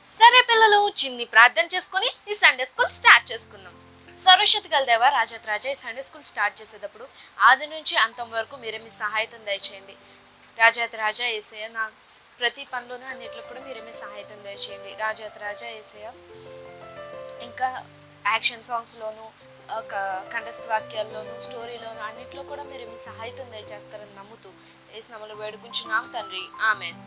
సరే పిల్లలు, చిన్ని ప్రార్థన చేసుకుని ఈ సండే స్కూల్ స్టార్ట్ చేసుకుందాం. సర్వశక్తి గల దేవ రాజాత్ రాజా, ఈ సండే స్కూల్ స్టార్ట్ చేసేటప్పుడు ఆది నుంచి అంతం వరకు మీరే మీ సహాయతం దయచేయండి. రాజాత్ రాజా యేసయ్య, నా ప్రతి పనిలోనూ అన్నిట్లో కూడా మీరే మీ సహాయతం దయచేయండి. రాజాత్ రాజా యేసయ్య, ఇంకా యాక్షన్ సాంగ్స్లోను, కంఠస్థ వాక్యాల్లోను, స్టోరీలోను అన్నిట్లో కూడా మీరు మీ సహాయతం దయచేస్తారని నమ్ముతూ యేసు నామములో వేడుకుంటున్నాం తండ్రి, ఆమేన్.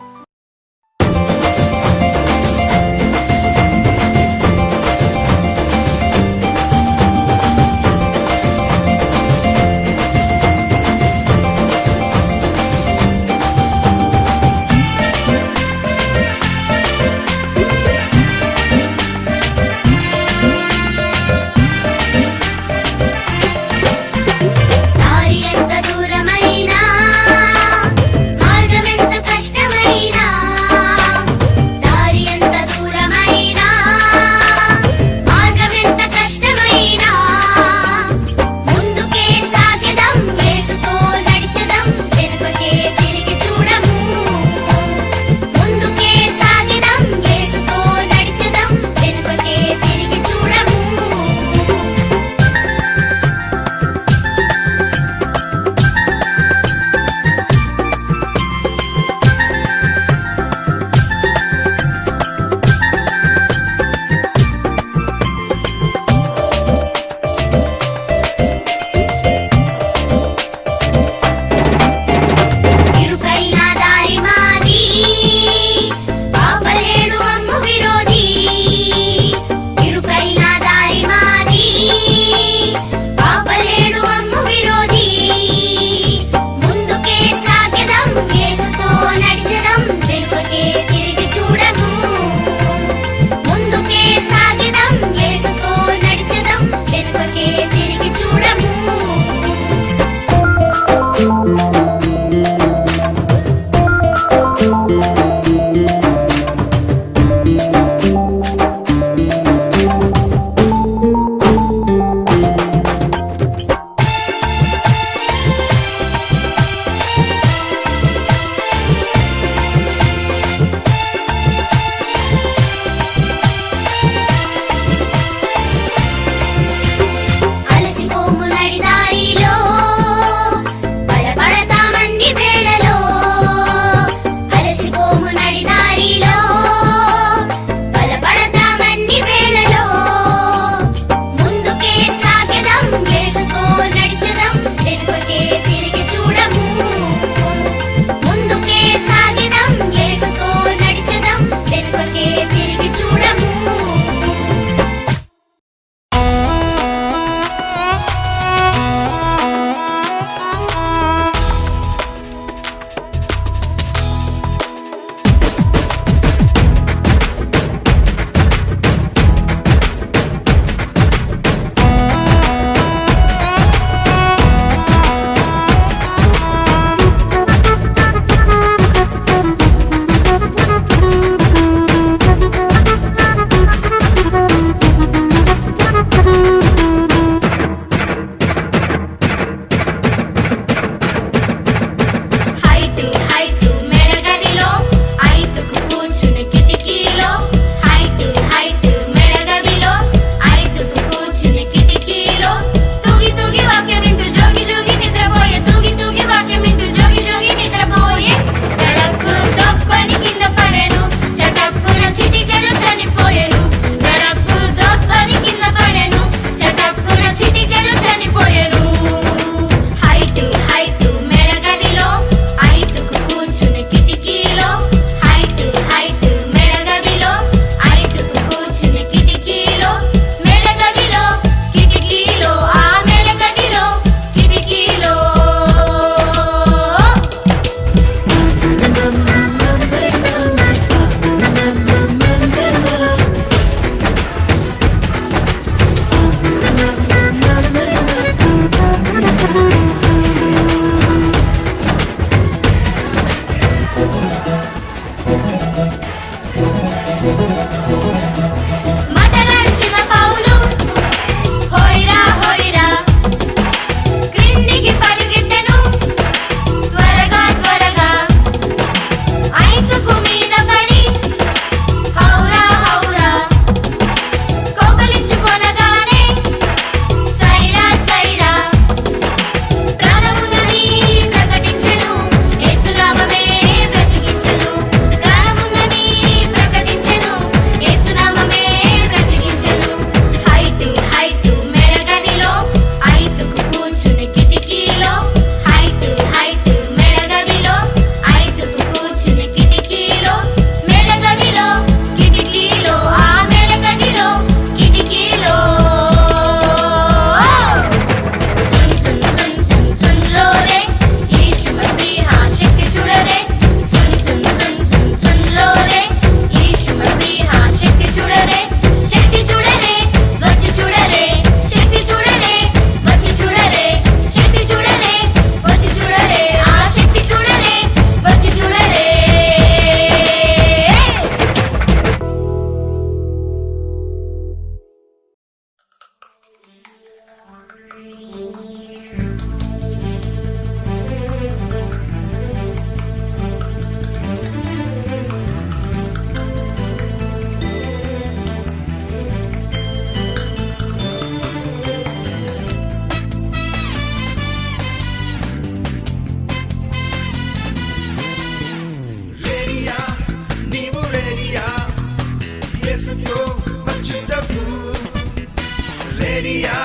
రెడియా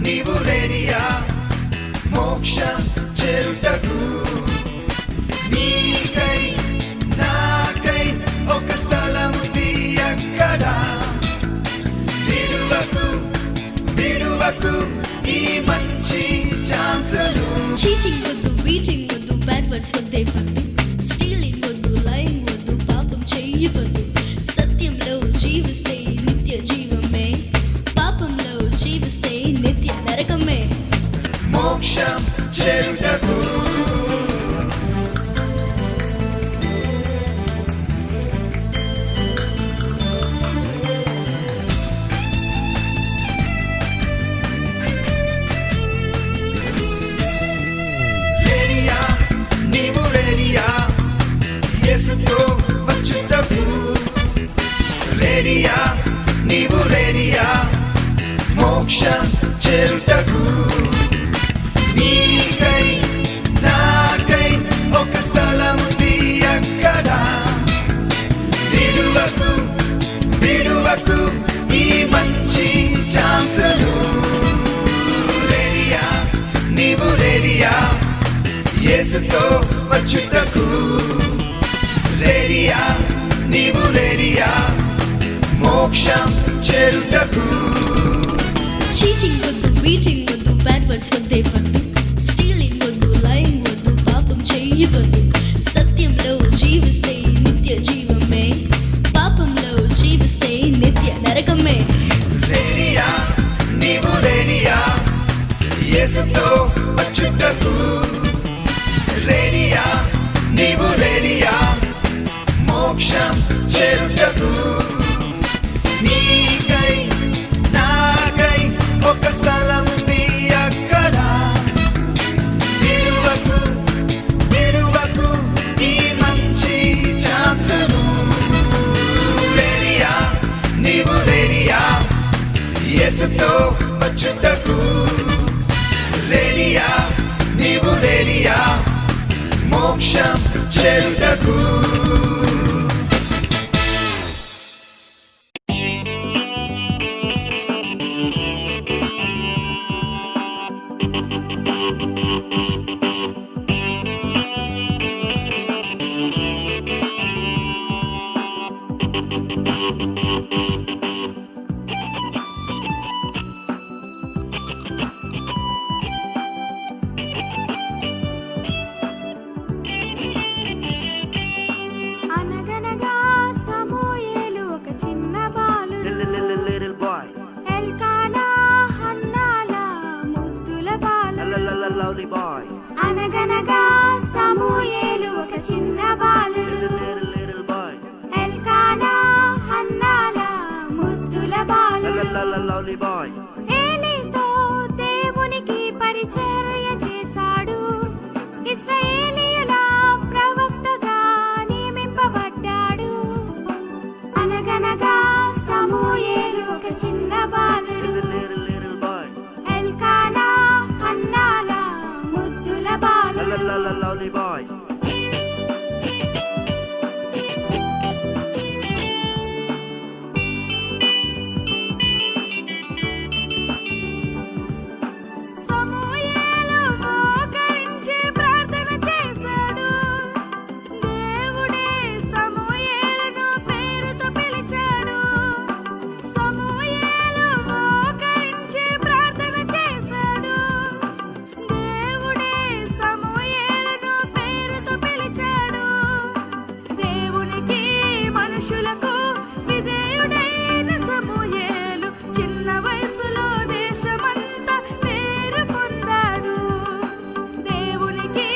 నీవు రెడియా మోక్షం చేరుటకు నీకై నాకై ఒక స్థలం ఉంది అక్కడ విడువకు విడువకు ఈ మంచి ఛాన్సును చీటింగ్ వద్దు బీటింగ్ వద్దు బ్యాడ్ వర్డ్స్ వద్దే వద్దు స్టీలింగ్ వద్దు లైంగ్ వద్దు పాపం చెయ్యవద్దు సత్యంలో జీవిస్తే నిత్య జీవమే పాపంలో జీవిస్తే నిత్య నరకమే మోక్షం చేరుటకు రెడియా నీవు రెడియా యేసుతో వచ్చుటకు రెడియా నీవు రెడియా మోక్షం చేరుటకు నీకై నాకై ఒక స్థలం ఉంది అక్కడ విడువకు విడువకు ఈ మంచి ఛాన్సును రెడియా నీవు రెడియా యేసుతో వచ్చుటకు రెడియా నీవు రెడియా మోక్షం చేరుటకు చీటింగ్ వద్దు బీటింగ్ వద్దు బ్యాడ్ వర్డ్స్ వద్దే వద్దు స్టీలింగ్ వద్దు లైంగ్ వద్దు పాపం చెయ్యవద్దు సత్యంలో జీవిస్తే నిత్య జీవమే పాపంలో జీవిస్తే నిత్య నరకమే రెడియా నీవు రెడియా యేసుతో వచ్చుటకు రెడియా నీవు రెడియా మోక్షం చేరుటకు నీకై నాకై ఒక స్థలం ఉంది అక్కడ విడువకు విడువకు ఈ మంచి ఛాన్సును రెడియా నీవు రెడియా యేసుతో వచ్చుటకు రెడియా నీవు రెడియా మోక్షం చేరుటకు అనగనగా సమూయేలు ఒక చిన్న బాలుడు Little boy, ఎల్కానా హన్నాల ముద్దుల బాలుడు lovely boy, అనగనగా సమూయేలు ఒక చిన్న బాలుడు little boy, ఎల్కానా హన్నాల ముద్దుల బాలుడు lovely boy. ఏలీతో దేవునికి పరిచర్య చేశాడు ఇశ్రాయేలీయుల ప్రవక్తగా నియమింపబడ్డాడు అనగనగా సమూయేలు ఒక చిన్న బాలుడు Little boy, ఎల్కానా హన్నాల ముద్దుల బాలుడు lovely boy. సమూయేలు మోకరించి ప్రార్థన చేశాడు దేవుడే సమూయేలును పేరుతో పిలిచాడు సమూయేలు మోకరించి ప్రార్థన చేశాడు దేవుడే సమూయేలును పేరుతో పిలిచాడు దేవునికి మనుషులకు విధేయుడైన సమూయేలు చిన్న వయసులో దేశమంతా పేరు పొందాడు దేవునికి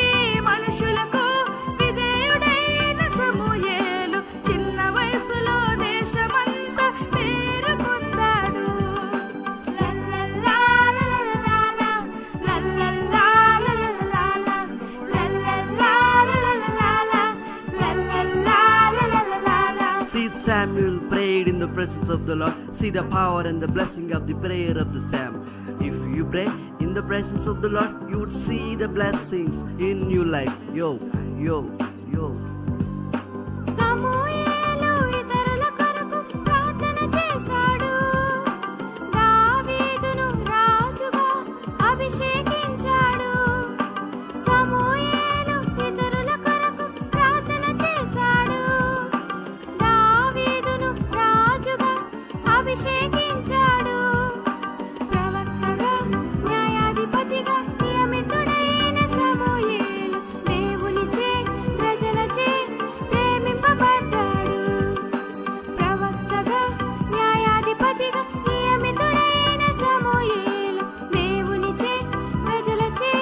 మనుషులకు విధేయుడైన సమూయేలు చిన్న వయసులో దేశమంతా పేరు పొందాడు లల్లల్లా లల్లల్లా లల్లల్లా లల్లల్లా లల్లల్లా లల్లల్లా లల్లల్లా See, Samuel prayed in the presence of the Lord. See the power and the blessing of the prayer of the Sam. If you pray in the presence of the Lord, you would see the blessings in your life. Yo, yo, yo. సమూయేలు ఇతరుల కొరకు ప్రార్థన చేశాడు దావీదును అభిషేకించాడు. ప్రవక్తగా న్యాయాధిపతిగా నియమితుడైన సమూయేలు దేవునిచే ప్రజలచే ప్రేమింపబడ్డాడు. ప్రవక్తగా న్యాయాధిపతిగా నియమితుడైన సమూయేలు దేవునిచే ప్రజలచే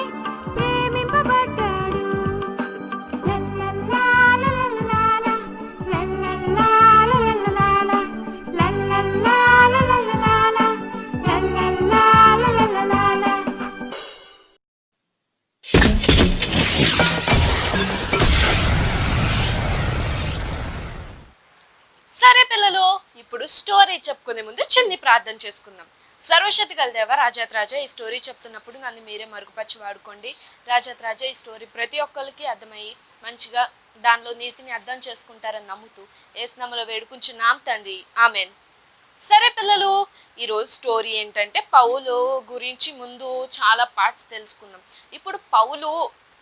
ప్రేమింపబడ్డాడు. లల్లల్లా లల్లల్లాలా, లల్లల్లా లల్లల్లాలా, లల్లల్లా లల్లల్లాలా, లల్లల్లా లల్లల్లాలా. సరే పిల్లలు, ఇప్పుడు స్టోరీ చెప్పుకునే ముందు చిన్ని ప్రార్థన చేసుకుందాం. సర్వశక్తి గల దేవ రాజాత్రాజా, ఈ స్టోరీ చెప్తున్నప్పుడు నన్ను మీరే మరుగుపరిచి వాడుకోండి. రాజాత్రాజా, ఈ స్టోరీ ప్రతి ఒక్కరికి అర్థమయ్యి మంచిగా దానిలో నీతిని అర్థం చేసుకుంటారని నమ్ముతూ ఏసునామములో వేడుకుంటున్నాం తండ్రి, ఆమెన్. సరే పిల్లలు, ఈరోజు స్టోరీ ఏంటంటే పౌలు గురించి ముందు చాలా పార్ట్స్ తెలుసుకుందాం. ఇప్పుడు పౌలు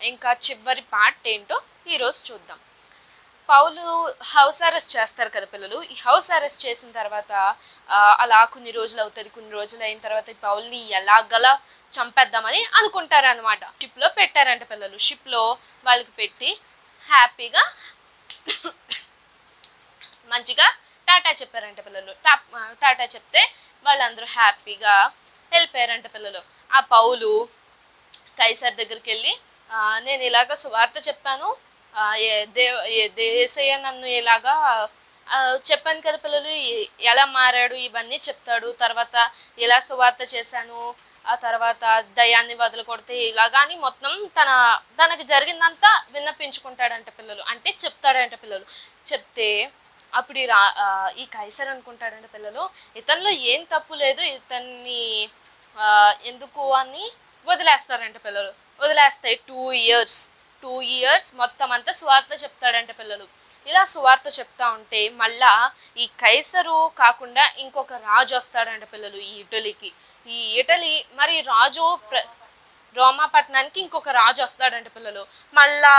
ఇంకా చివరి పార్ట్ ఏంటో ఈరోజు చూద్దాం. పౌలు హౌస్ అరెస్ట్ చేస్తారు కదా పిల్లలు. ఈ హౌస్ అరెస్ట్ చేసిన తర్వాత అలా కొన్ని రోజులు అవుతుంది. కొన్ని రోజులు అయిన తర్వాత ఈ పౌల్ని ఎలాగలా చంపేద్దామని అనుకుంటారనమాట. షిప్లో పెట్టారంట పిల్లలు. షిప్లో వాళ్ళకి పెట్టి హ్యాపీగా మంచిగా టాటా చెప్పారంట పిల్లలు. టాటా చెప్తే వాళ్ళందరూ హ్యాపీగా వెళ్ళిపోయారంట పిల్లలు. ఆ పౌలు కైసర్ దగ్గరికి వెళ్ళి నేను ఇలాగ సువార్త చెప్పాను, యేసయ్య నన్ను ఇలాగా చెప్పాను కదా పిల్లలు, ఎలా మారాడు ఇవన్నీ చెప్తాడు. తర్వాత ఎలా సువార్త చేశాను, ఆ తర్వాత దయాన్ని వదలకొడితే ఇలాగా అని మొత్తం తనకి జరిగిందంతా విన్నపించుకుంటాడంట పిల్లలు. అంటే చెప్తాడంట పిల్లలు. చెప్తే అప్పుడు ఈ కైసర్ అనుకుంటాడంట పిల్లలు, ఇతనిలో ఏం తప్పు లేదు, ఇతన్ని ఎందుకు అని వదిలేస్తారంట పిల్లలు. వదిలేస్తే 2 ఇయర్స్ మొత్తం అంతా సువార్త చెప్తాడంట పిల్లలు. ఇలా సువార్త చెప్తా ఉంటే మళ్ళా ఈ కైసరు కాకుండా ఇంకొక రాజు వస్తాడంట పిల్లలు ఈ ఇటలీకి. ఈ ఇటలీ మరి రాజు రోమా పట్టణానికి ఇంకొక రాజు వస్తాడంట పిల్లలు. మళ్ళా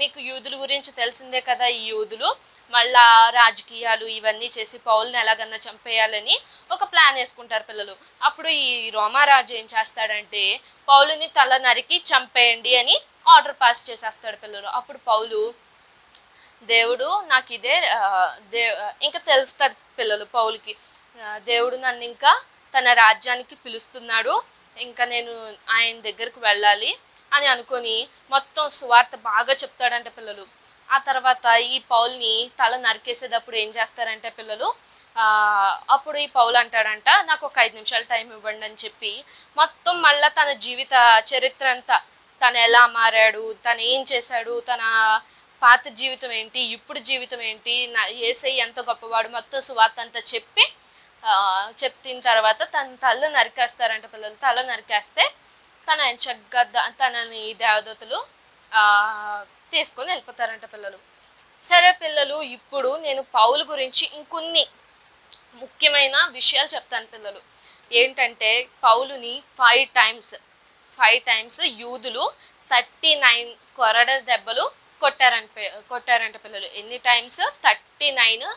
మీకు యూదుల గురించి తెలిసిందే కదా, ఈ యూదులు మళ్ళా రాజకీయాలు ఇవన్నీ చేసి పౌల్ని ఎలాగన్నా చంపేయాలని ఒక ప్లాన్ వేసుకుంటారు పిల్లలు. అప్పుడు ఈ రోమా రాజు ఏం చేస్తాడంటే పౌలుని తల నరికి చంపేయండి అని ఆర్డర్ పాస్ చేసేస్తాడు పిల్లలు. అప్పుడు పౌలు దేవుడు నాకు ఇదే ఇంకా తెలుస్తారు పిల్లలు పౌలుకి, దేవుడు నన్ను ఇంకా తన రాజ్యానికి పిలుస్తున్నాడు, ఇంకా నేను ఆయన దగ్గరకు వెళ్ళాలి అని అనుకొని మొత్తం సువార్త బాగా చెప్తాడంటే పిల్లలు. ఆ తర్వాత ఈ పౌల్ని తల నరికేసేటప్పుడు ఏం చేస్తారంటే పిల్లలు, అప్పుడు ఈ పౌలు అంటాడంట నాకు ఒక 5 నిమిషాలు టైం ఇవ్వండి అని చెప్పి మొత్తం మళ్ళీ తన జీవిత చరిత్ర అంతా, తను ఎలా మారాడు, తను ఏం చేశాడు, తన పాత జీవితం ఏంటి, ఇప్పుడు జీవితం ఏంటి, యేసయ్య ఎంత గొప్పవాడు, మొత్తం సువార్త అంతా చెప్పిన తర్వాత తన తల నరికేస్తారంట పిల్లలు. తల నరికేస్తే తన చక్కగా తనని దేవదూతలు తీసుకొని వెళ్ళిపోతారంట పిల్లలు. సరే పిల్లలు, ఇప్పుడు నేను పౌలు గురించి ఇంకొన్ని ముఖ్యమైన విషయాలు చెప్తాను పిల్లలు. ఏంటంటే పౌలుని 5 టైమ్స్ యూదులు 39 కొరడ దెబ్బలు కొట్టారంట పిల్లలు. ఎన్ని టైమ్స్? 39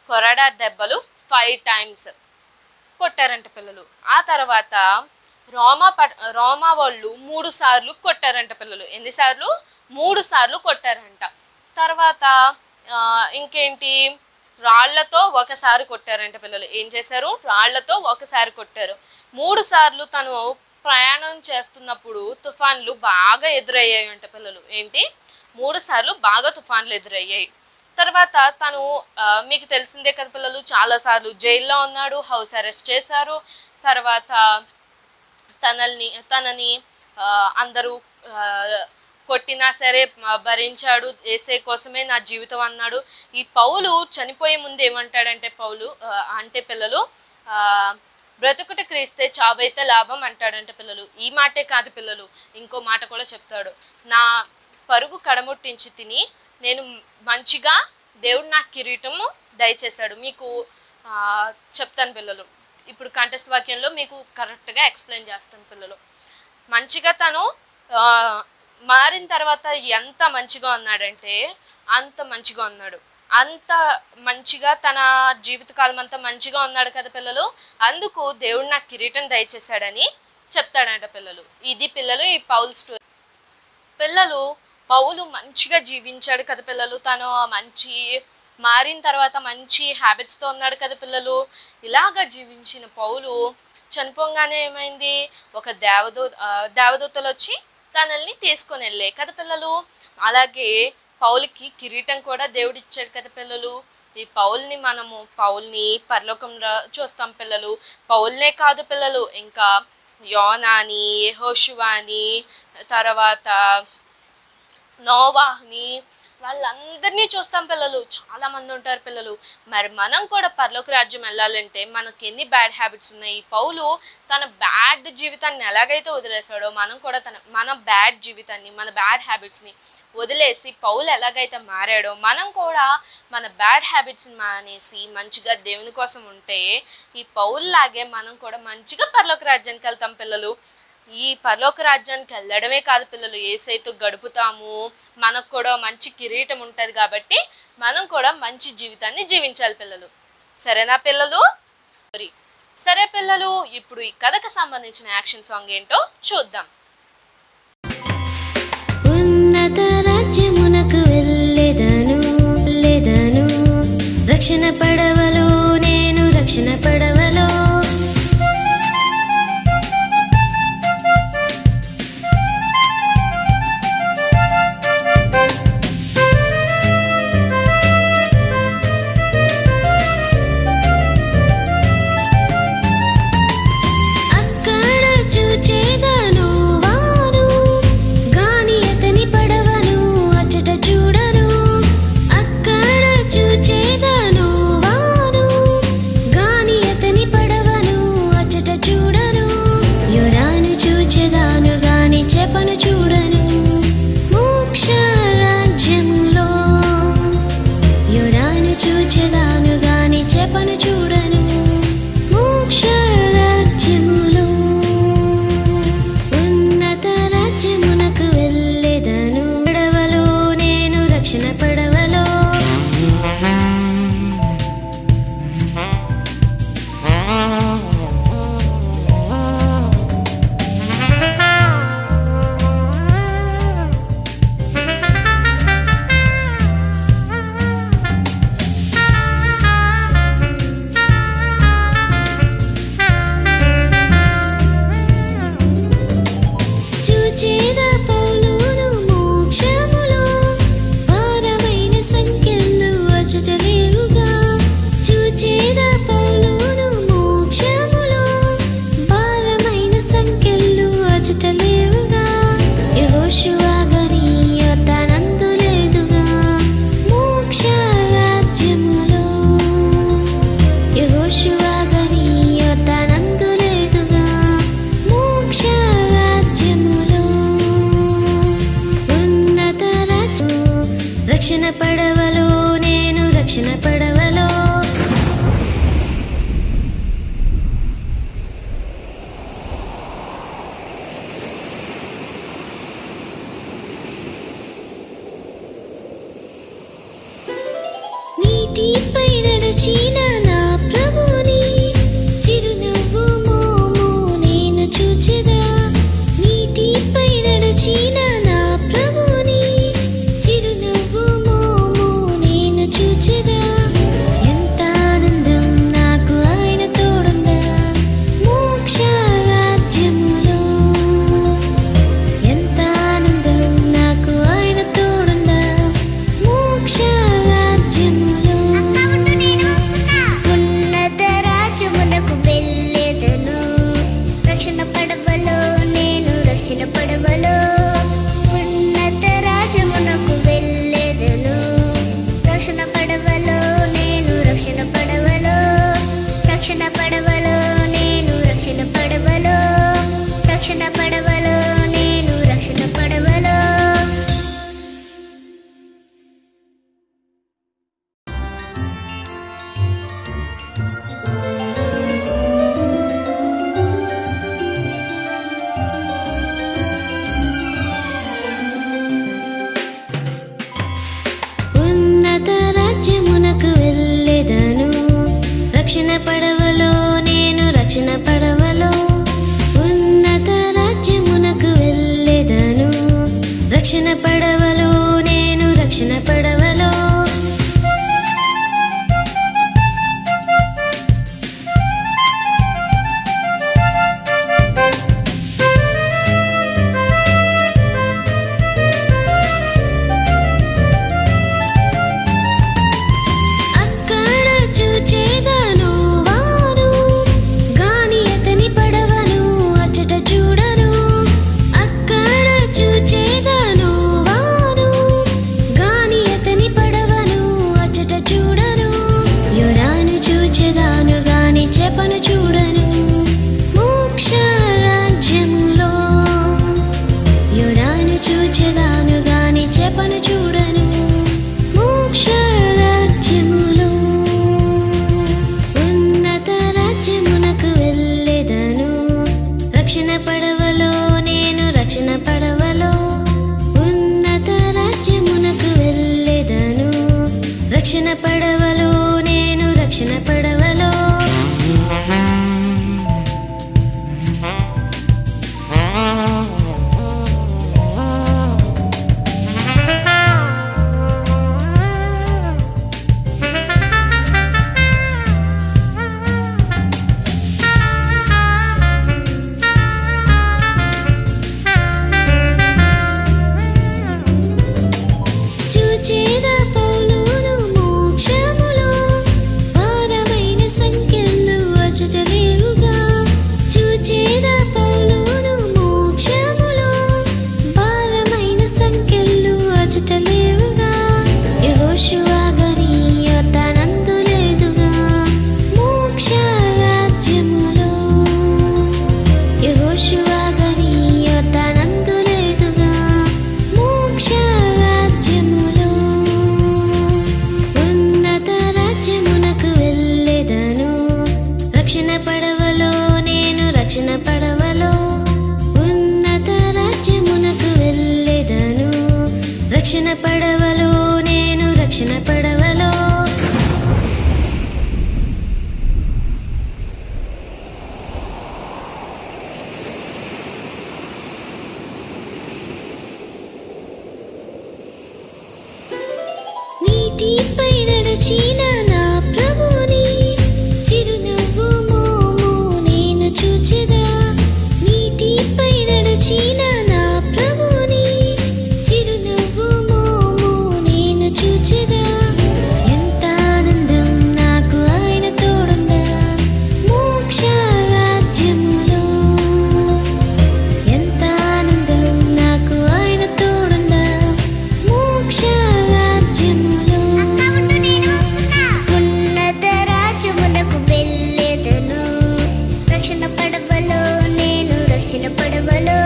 కొరడ దెబ్బలు 5 టైమ్స్ కొట్టారంట పిల్లలు. ఆ తర్వాత రోమా వాళ్ళు 3 సార్లు కొట్టారంట పిల్లలు. ఎన్నిసార్లు? 3 సార్లు కొట్టారంట. తర్వాత ఇంకేంటి, రాళ్లతో ఒకసారి కొట్టారంట పిల్లలు. ఏం చేశారు? రాళ్లతో ఒకసారి కొట్టారు. 3 సార్లు తను ప్రయాణం చేస్తున్నప్పుడు తుఫాన్లు బాగా ఎదురయ్యాయంట పిల్లలు. ఏంటి? 3 సార్లు బాగా తుఫాన్లు ఎదురయ్యాయి. తర్వాత తను మీకు తెలిసిందే కదా పిల్లలు, చాలాసార్లు జైల్లో ఉన్నాడు, హౌస్ అరెస్ట్ చేశారు. తర్వాత తనని అందరూ కొట్టినా సరే భరించాడు, యేసే కోసమే నా జీవితం అన్నాడు. ఈ పౌలు చనిపోయే ముందు ఏమంటాడంటే అంటే పిల్లలు, బ్రతుకుట క్రీస్తే చావైతే లాభం అంటాడంటే పిల్లలు. ఈ మాటే కాదు పిల్లలు, ఇంకో మాట కూడా చెప్తాడు. నా పరుగు కడముట్టించి తిని నేను మంచిగా దేవుడు నాకు కిరీటము దయచేశాడు. మీకు చెప్తాను పిల్లలు, ఇప్పుడు కంటెస్ట్ వాక్యంలో మీకు కరెక్ట్గా ఎక్స్ప్లెయిన్ చేస్తాను పిల్లలు. మంచిగా తను మారిన తర్వాత ఎంత మంచిగా ఉన్నాడంటే అంత మంచిగా ఉన్నాడు. అంత మంచిగా తన జీవితకాలం అంతా మంచిగా ఉన్నాడు కదా పిల్లలు, అందుకు దేవుడు నాకు కిరీటం దయచేశాడని చెప్తాడంట పిల్లలు. ఇది పిల్లలు ఈ పౌలు స్టోరీ. పిల్లలు పౌలు మంచిగా జీవించాడు కదా పిల్లలు, తను మంచి మారిన తర్వాత మంచి హ్యాబిట్స్తో ఉన్నాడు కదా పిల్లలు. ఇలాగా జీవించిన పౌలు చనిపోగానే ఏమైంది, ఒక దేవదూతలు వచ్చి తనల్ని తీసుకొని వెళ్ళే కదా పిల్లలు. అలాగే పౌలుకి కిరీటం కూడా దేవుడు ఇచ్చాడు కదా పిల్లలు. ఈ పౌల్ని పరలోకంలో చూస్తాం పిల్లలు. పౌల్నే కాదు పిల్లలు, ఇంకా యోనాని, యెహోషువాని, తర్వాత నోవాహ్ని, వాళ్ళందరినీ చూస్తాం పిల్లలు. చాలా మంది ఉంటారు పిల్లలు. మరి మనం కూడా పరలోక రాజ్యం వెళ్ళాలంటే మనకి ఎన్ని బ్యాడ్ హ్యాబిట్స్ ఉన్నాయి. పౌలు తన బ్యాడ్ జీవితాన్ని ఎలాగైతే వదిలేసాడో మనం కూడా మన బ్యాడ్ జీవితాన్ని, మన బ్యాడ్ హ్యాబిట్స్ని వదిలేసి పౌలు ఎలాగైతే మారాడో మనం కూడా మన బ్యాడ్ హ్యాబిట్స్ని మానేసి మంచిగా దేవుని కోసం ఉంటే ఈ పౌలులాగే మనం కూడా మంచిగా పరలోక రాజ్యానికి వెళ్తాం పిల్లలు. ఈ పరలోక రాజ్యానికి వెళ్ళడమే కాదు పిల్లలు, యేసయ్యతో గడుపుతాము, మనకు కూడా మంచి కిరీటం ఉంటుంది. కాబట్టి మనం కూడా మంచి జీవితాన్ని జీవించాలి పిల్లలు. సరేనా పిల్లలు? సరే పిల్లలు, ఇప్పుడు ఈ కథకు సంబంధించిన యాక్షన్ సాంగ్ ఏంటో చూద్దాం. ఉన్నత రాజ్యమునకు వెళ్ళెదను, రక్షణ పడవలో నేను, రక్షణ పడవలో పడవలో నేను, రక్షణ పడవలో నీటిపై నడిచిన నా ప్రభుని చిరునవ్వు మోము నేను చూచెదా. నీటిపై నడిచిన నా ప్రభుని చిరునవ్వు మోము నేను చూచెదా. ఎంత ఆనందం నాకు ఆయన తోడుండా మోక్ష రాజ్యములో. ఎంత ఆనందం నాకు ఆయన తోడుండా మోక్ష రాజ్యములో. ఉన్నత రాజ్యమునకు వెళ్ళెదను, రక్షణ పడవలో నేను, రక్షణ పడవలో. ఉన్నత రాజ్యమునకు వెళ్ళెదను, రక్షణ పడవలో నేను, రక్షణ పడవలో. రక్షణ పడవలో నేను, రక్షణ పడవలో. రక్షణ పడవలో నేను, రక్షణ పడవలో. ఉన్నత రాజ్యము పడవలో నేను రక్షణ పడవలో ఉన్నత రాజ్యమునకు వెళ్ళెదను రక్షణ పడవలో నేను రక్షణ పడవలో చేపను చూడను మోక్ష రాజ్యములో యోనాను చూచెదాను గాని చేపను చూడను మోక్ష రాజ్యములో ఉన్నత రాజ్యమునకు వెళ్ళెదను రక్షణ పడవలో నేను రక్షణ పడవలో ఉన్నత రాజ్యమునకు వెళ్ళెదను రక్షణ పడవలో నేను రక్షణ పడవలో రక్షణ పడవలో నేను రక్షణ పడవలో నీటిపై నడిచిన నా ప్రభుని చిరునవ్వు మోము నేను చూచెదా నీటిపై నడిచిన నా ప్రభుని చిరునవ్వు మోము నేను చూచెదా ఎంత ఆనందం నాకు ఆయన తోడుండా మోక్ష రాజ్యములో ఎంత ఆనందం నాకు ఆయన తోడుండా మోక్ష రాజ్యములో ఉన్నత రాజ్యమునకు వెళ్ళెదను రక్షణ పడవలో నేను రక్షణ పడవలో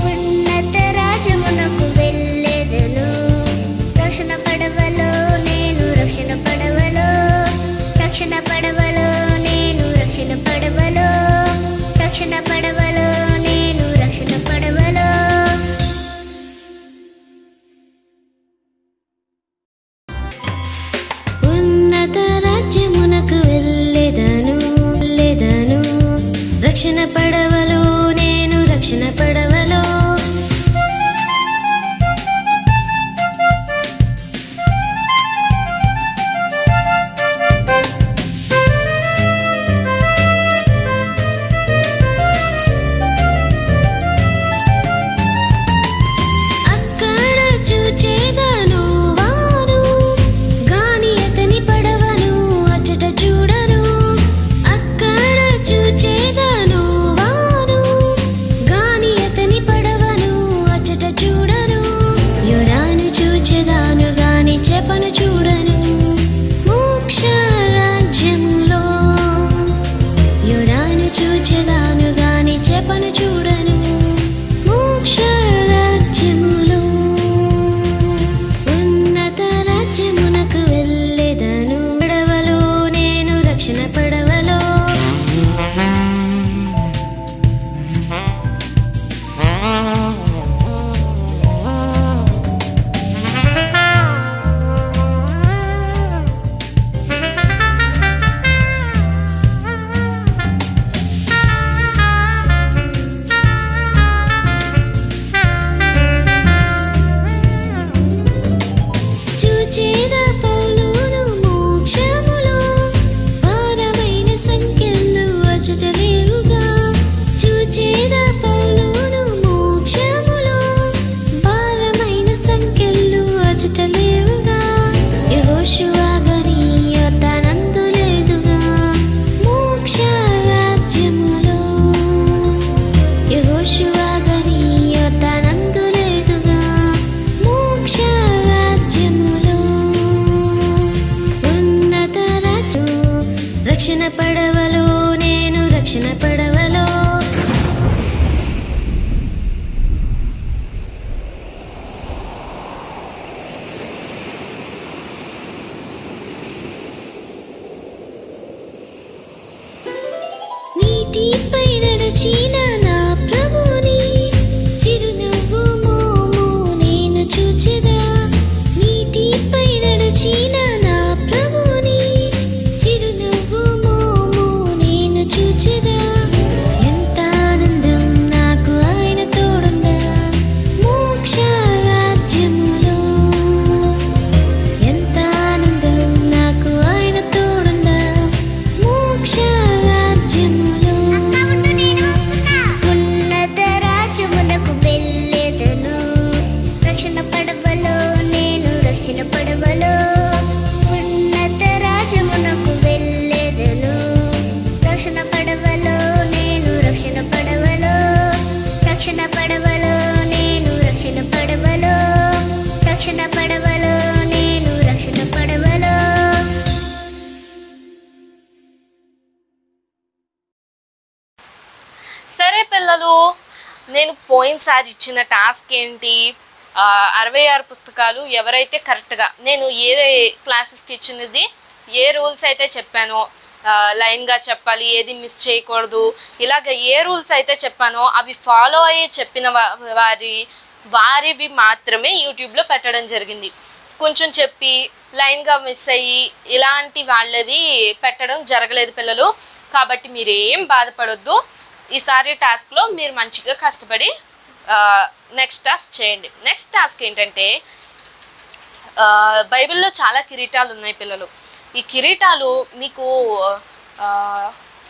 ఉన్నత రాజ్యమునకు వెళ్ళెదను రక్షణ పడవలో నేను రక్షణ పడవలో రక్షణ పడవలో నేను రక్షణ పడవలో రక్షణ పడవలో నేను రక్షణ పడవలో ఉన్నత రాజ్యమునకు వెళ్ళెదను రక్షణ పడవలో నేను రక్షణ పడవలో రక్షణ పడవలో నేను రక్షణ పడవలో నీటిపై నడిచిన నా ప్రభుని చిరునవ్వు మోము నేను చూచెదా నీటిపై నడిచిన నా ప్రభుని చిరునవ్వు మోము నేను చూచెదా ఎంత ఆనందం నాకు ఆయన తోడుండా మోక్ష రాజ్యములో ఎంత ఆనందం నాకు ఆయన తోడుండా మోక్ష రాజ్యములో ఉన్నత రాజ్యమునకు వెళ్ళెదను రక్షణ పడవలో నేను రక్షణ పడవలో ఉన్నత రాజ్యమునకు వెళ్ళెదను రక్షణ పడవలో నేను రక్షణ పడవలో రక్షణ పడవలో నేను రక్షణ పడవలో రక్షణ పడవలో నేను రక్షణ పడవలో సరే పిల్లలు, నేను పోయినసారి ఇచ్చిన టాస్క్ ఏంటి? 66 పుస్తకాలు ఎవరైతే కరెక్ట్గా నేను ఏ క్లాసెస్కి ఇచ్చినది ఏ రూల్స్ అయితే చెప్పానో లైన్గా చెప్పాలి, ఏది మిస్ చేయకూడదు, ఇలాగ ఏ రూల్స్ అయితే చెప్పానో అవి ఫాలో అయ్యి చెప్పిన వారివి మాత్రమే యూట్యూబ్లో పెట్టడం జరిగింది. కొంచెం చెప్పి లైన్గా మిస్ అయ్యి ఇలాంటి వాళ్ళవి పెట్టడం జరగలేదు పిల్లలు. కాబట్టి మీరు ఏం బాధపడొద్దు. ఈసారి టాస్క్లో మీరు మంచిగా కష్టపడి నెక్స్ట్ టాస్క్ చేయండి. నెక్స్ట్ టాస్క్ ఏంటంటే బైబిల్లో చాలా కిరీటాలు ఉన్నాయి పిల్లలు. ఈ కిరీటాలు మీకు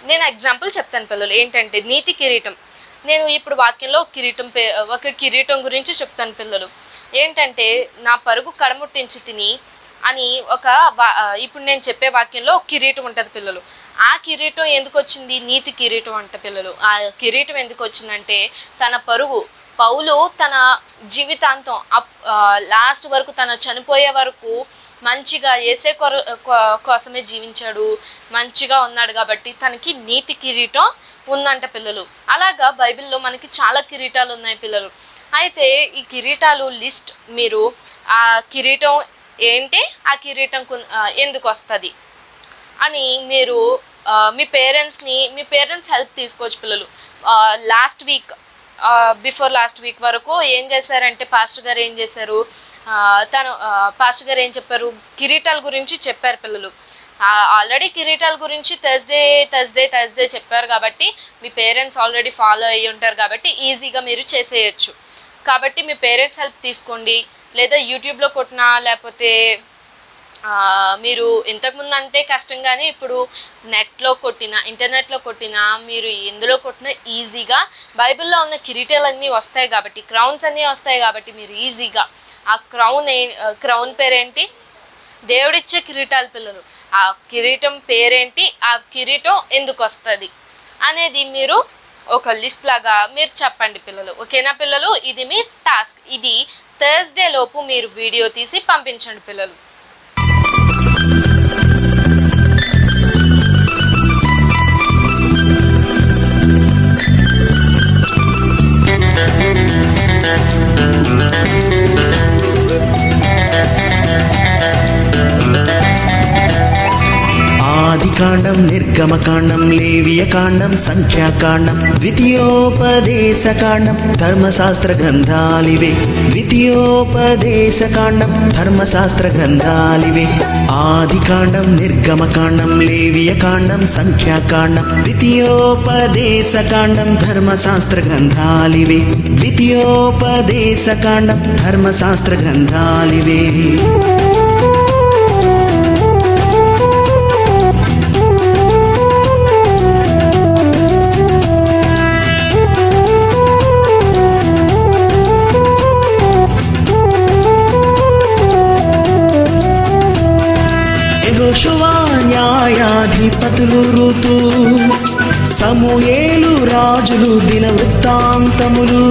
నేను ఎగ్జాంపుల్ చెప్తాను పిల్లలు. ఏంటంటే నీతి కిరీటం. నేను ఇప్పుడు వాక్యంలో ఒక కిరీటం గురించి చెప్తాను పిల్లలు. ఏంటంటే నా పరుగు కడముట్టించి తిని అని ఇప్పుడు నేను చెప్పే వాక్యంలో ఒక కిరీటం ఉంటుంది పిల్లలు. ఆ కిరీటం ఎందుకు వచ్చింది? నీతి కిరీటం అంట పిల్లలు. ఆ కిరీటం ఎందుకు వచ్చిందంటే పౌలు తన జీవితాంతం లాస్ట్ వరకు తన చనిపోయే వరకు మంచిగా యేసే కోసమే జీవించాడు, మంచిగా ఉన్నాడు కాబట్టి తనకి నీతి కిరీటం ఉందంట పిల్లలు. అలాగా బైబిల్లో మనకి చాలా కిరీటాలు ఉన్నాయి పిల్లలు. అయితే ఈ కిరీటాలు లిస్ట్ మీరు ఆ కిరీటం ఏంటి, ఆ కిరీటం ఎందుకు వస్తుంది అని మీరు మీ పేరెంట్స్ హెల్ప్ తీసుకోవచ్చు పిల్లలు. బిఫోర్ లాస్ట్ వీక్ వరకు ఏం చేశారంటే పాస్టర్ గారు ఏం చేశారు, పాస్టర్ గారు ఏం చెప్పారు, కిరీటాల గురించి చెప్పారు పిల్లలు. ఆల్రెడీ కిరీటాల గురించి థర్స్డే చెప్పారు కాబట్టి మీ పేరెంట్స్ ఆల్రెడీ ఫాలో అయ్యి ఉంటారు కాబట్టి ఈజీగా మీరు చేసేయచ్చు. కాబట్టి మీ పేరెంట్స్ హెల్ప్ తీసుకోండి. లేదా యూట్యూబ్లో కొట్టినా లేకపోతే మీరు ఇంతకుముందు అంటే కష్టం, కానీ ఇప్పుడు ఇంటర్నెట్లో కొట్టినా మీరు ఎందులో కొట్టినా ఈజీగా బైబిల్లో ఉన్న కిరీటాలన్నీ వస్తాయి కాబట్టి, క్రౌన్స్ అన్నీ వస్తాయి కాబట్టి మీరు ఈజీగా ఆ క్రౌన్ పేరేంటి, దేవుడిచ్చే కిరీటాలు పిల్లలు, ఆ కిరీటం పేరేంటి, ఆ కిరీటం ఎందుకు వస్తుంది అనేది మీరు ఒక లిస్ట్ లాగా మీరు చెప్పండి పిల్లలు. ఓకేనా పిల్లలు? ఇది మీ టాస్క్. ఇది థర్స్డే లోపు మీరు వీడియో తీసి పంపించండి పిల్లలు. ఆదికాండం, నిర్గమకాండం, లేవియకాండం, సంఖ్యాకాండం, ద్వితీయోపదేశకాండం, ధర్మశాస్త్ర గ్రంథాలివే. ద్వితీయోపదేశకాండం, ధర్మశాస్త్ర గ్రంథాలివే. ఆదికాండం, నిర్గమకాండం, లేవియకాండం, సంఖ్యాకాండం, ద్వితీయోపదేశకాండం, ధర్మశాస్త్ర గ్రంథాలివే. ద్వితీయోపదేశకాండం, ధర్మశాస్త్ర గ్రంథాలివే. యెహోషువ న్యాయాధిపతులు, ఋతు సమూయేలు రాజులు, దిన వృత్తాంతములు.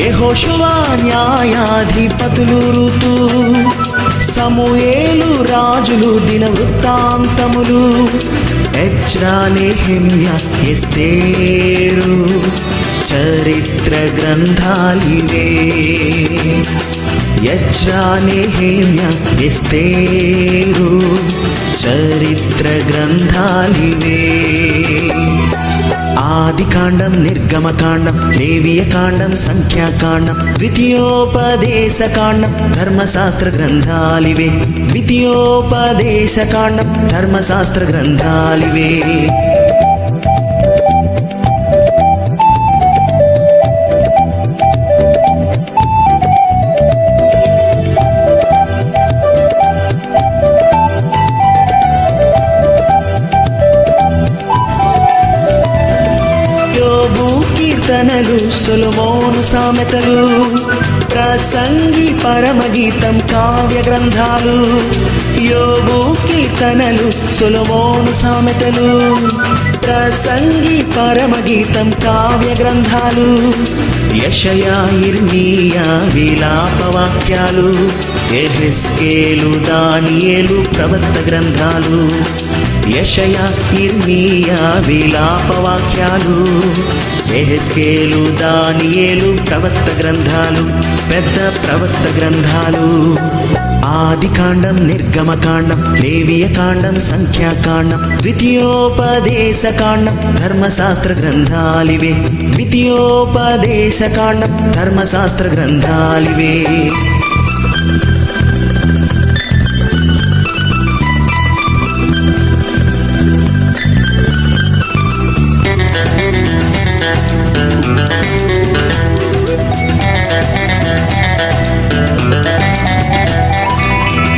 యెహోషువ న్యాయాధిపతులు, ఋతు సమూయేలు రాజులు, దిన వృత్తాంతములు. ఎజ్రా నెహెమ్యా ఎస్తేరు చరిత్ర గ్రంథాలివే. ఎజ్రా నెహెమ్యా ఎస్తేరు చరిత్ర గ్రంథాలివే. ఆదికాండం, నిర్గమకాండం, లేవియకాండం, సంఖ్యాకాండం, ద్వితీయోపదేశకాండం, ధర్మశాస్త్ర గ్రంథాలివే. ద్వితీయోపదేశకాండం, ధర్మశాస్త్ర గ్రంథాలివే. కీర్తనలు, సొలొమోను సామెతలు, ప్రసంగి పరమగీతం, కావ్య గ్రంథాలు. యోబు కీర్తనలు, సొలొమోను సామెతలు, ప్రసంగి పరమగీతం, కావ్య గ్రంథాలు. యెషయా, ఇర్మీయా విలాప వాక్యాలు, యెహెజ్కేలు, దానియేలు ప్రవక్త గ్రంథాలు. యెషయా, ఇర్మీయా విలాప వాక్యాలు, యెహెజ్కేలు, దానియేలు ప్రవక్త గ్రంథాలు, పెద్ద ప్రవక్త గ్రంథాలు. ఆదికాండం, నిర్గమకాండం, లేవియకాండం, సంఖ్యాకాండం, ద్వితీయోపదేశకాండం, ధర్మశాస్త్ర గ్రంథాలివే. ద్వితీయోపదేశకాండం, ధర్మశాస్త్ర గ్రంథాలివే.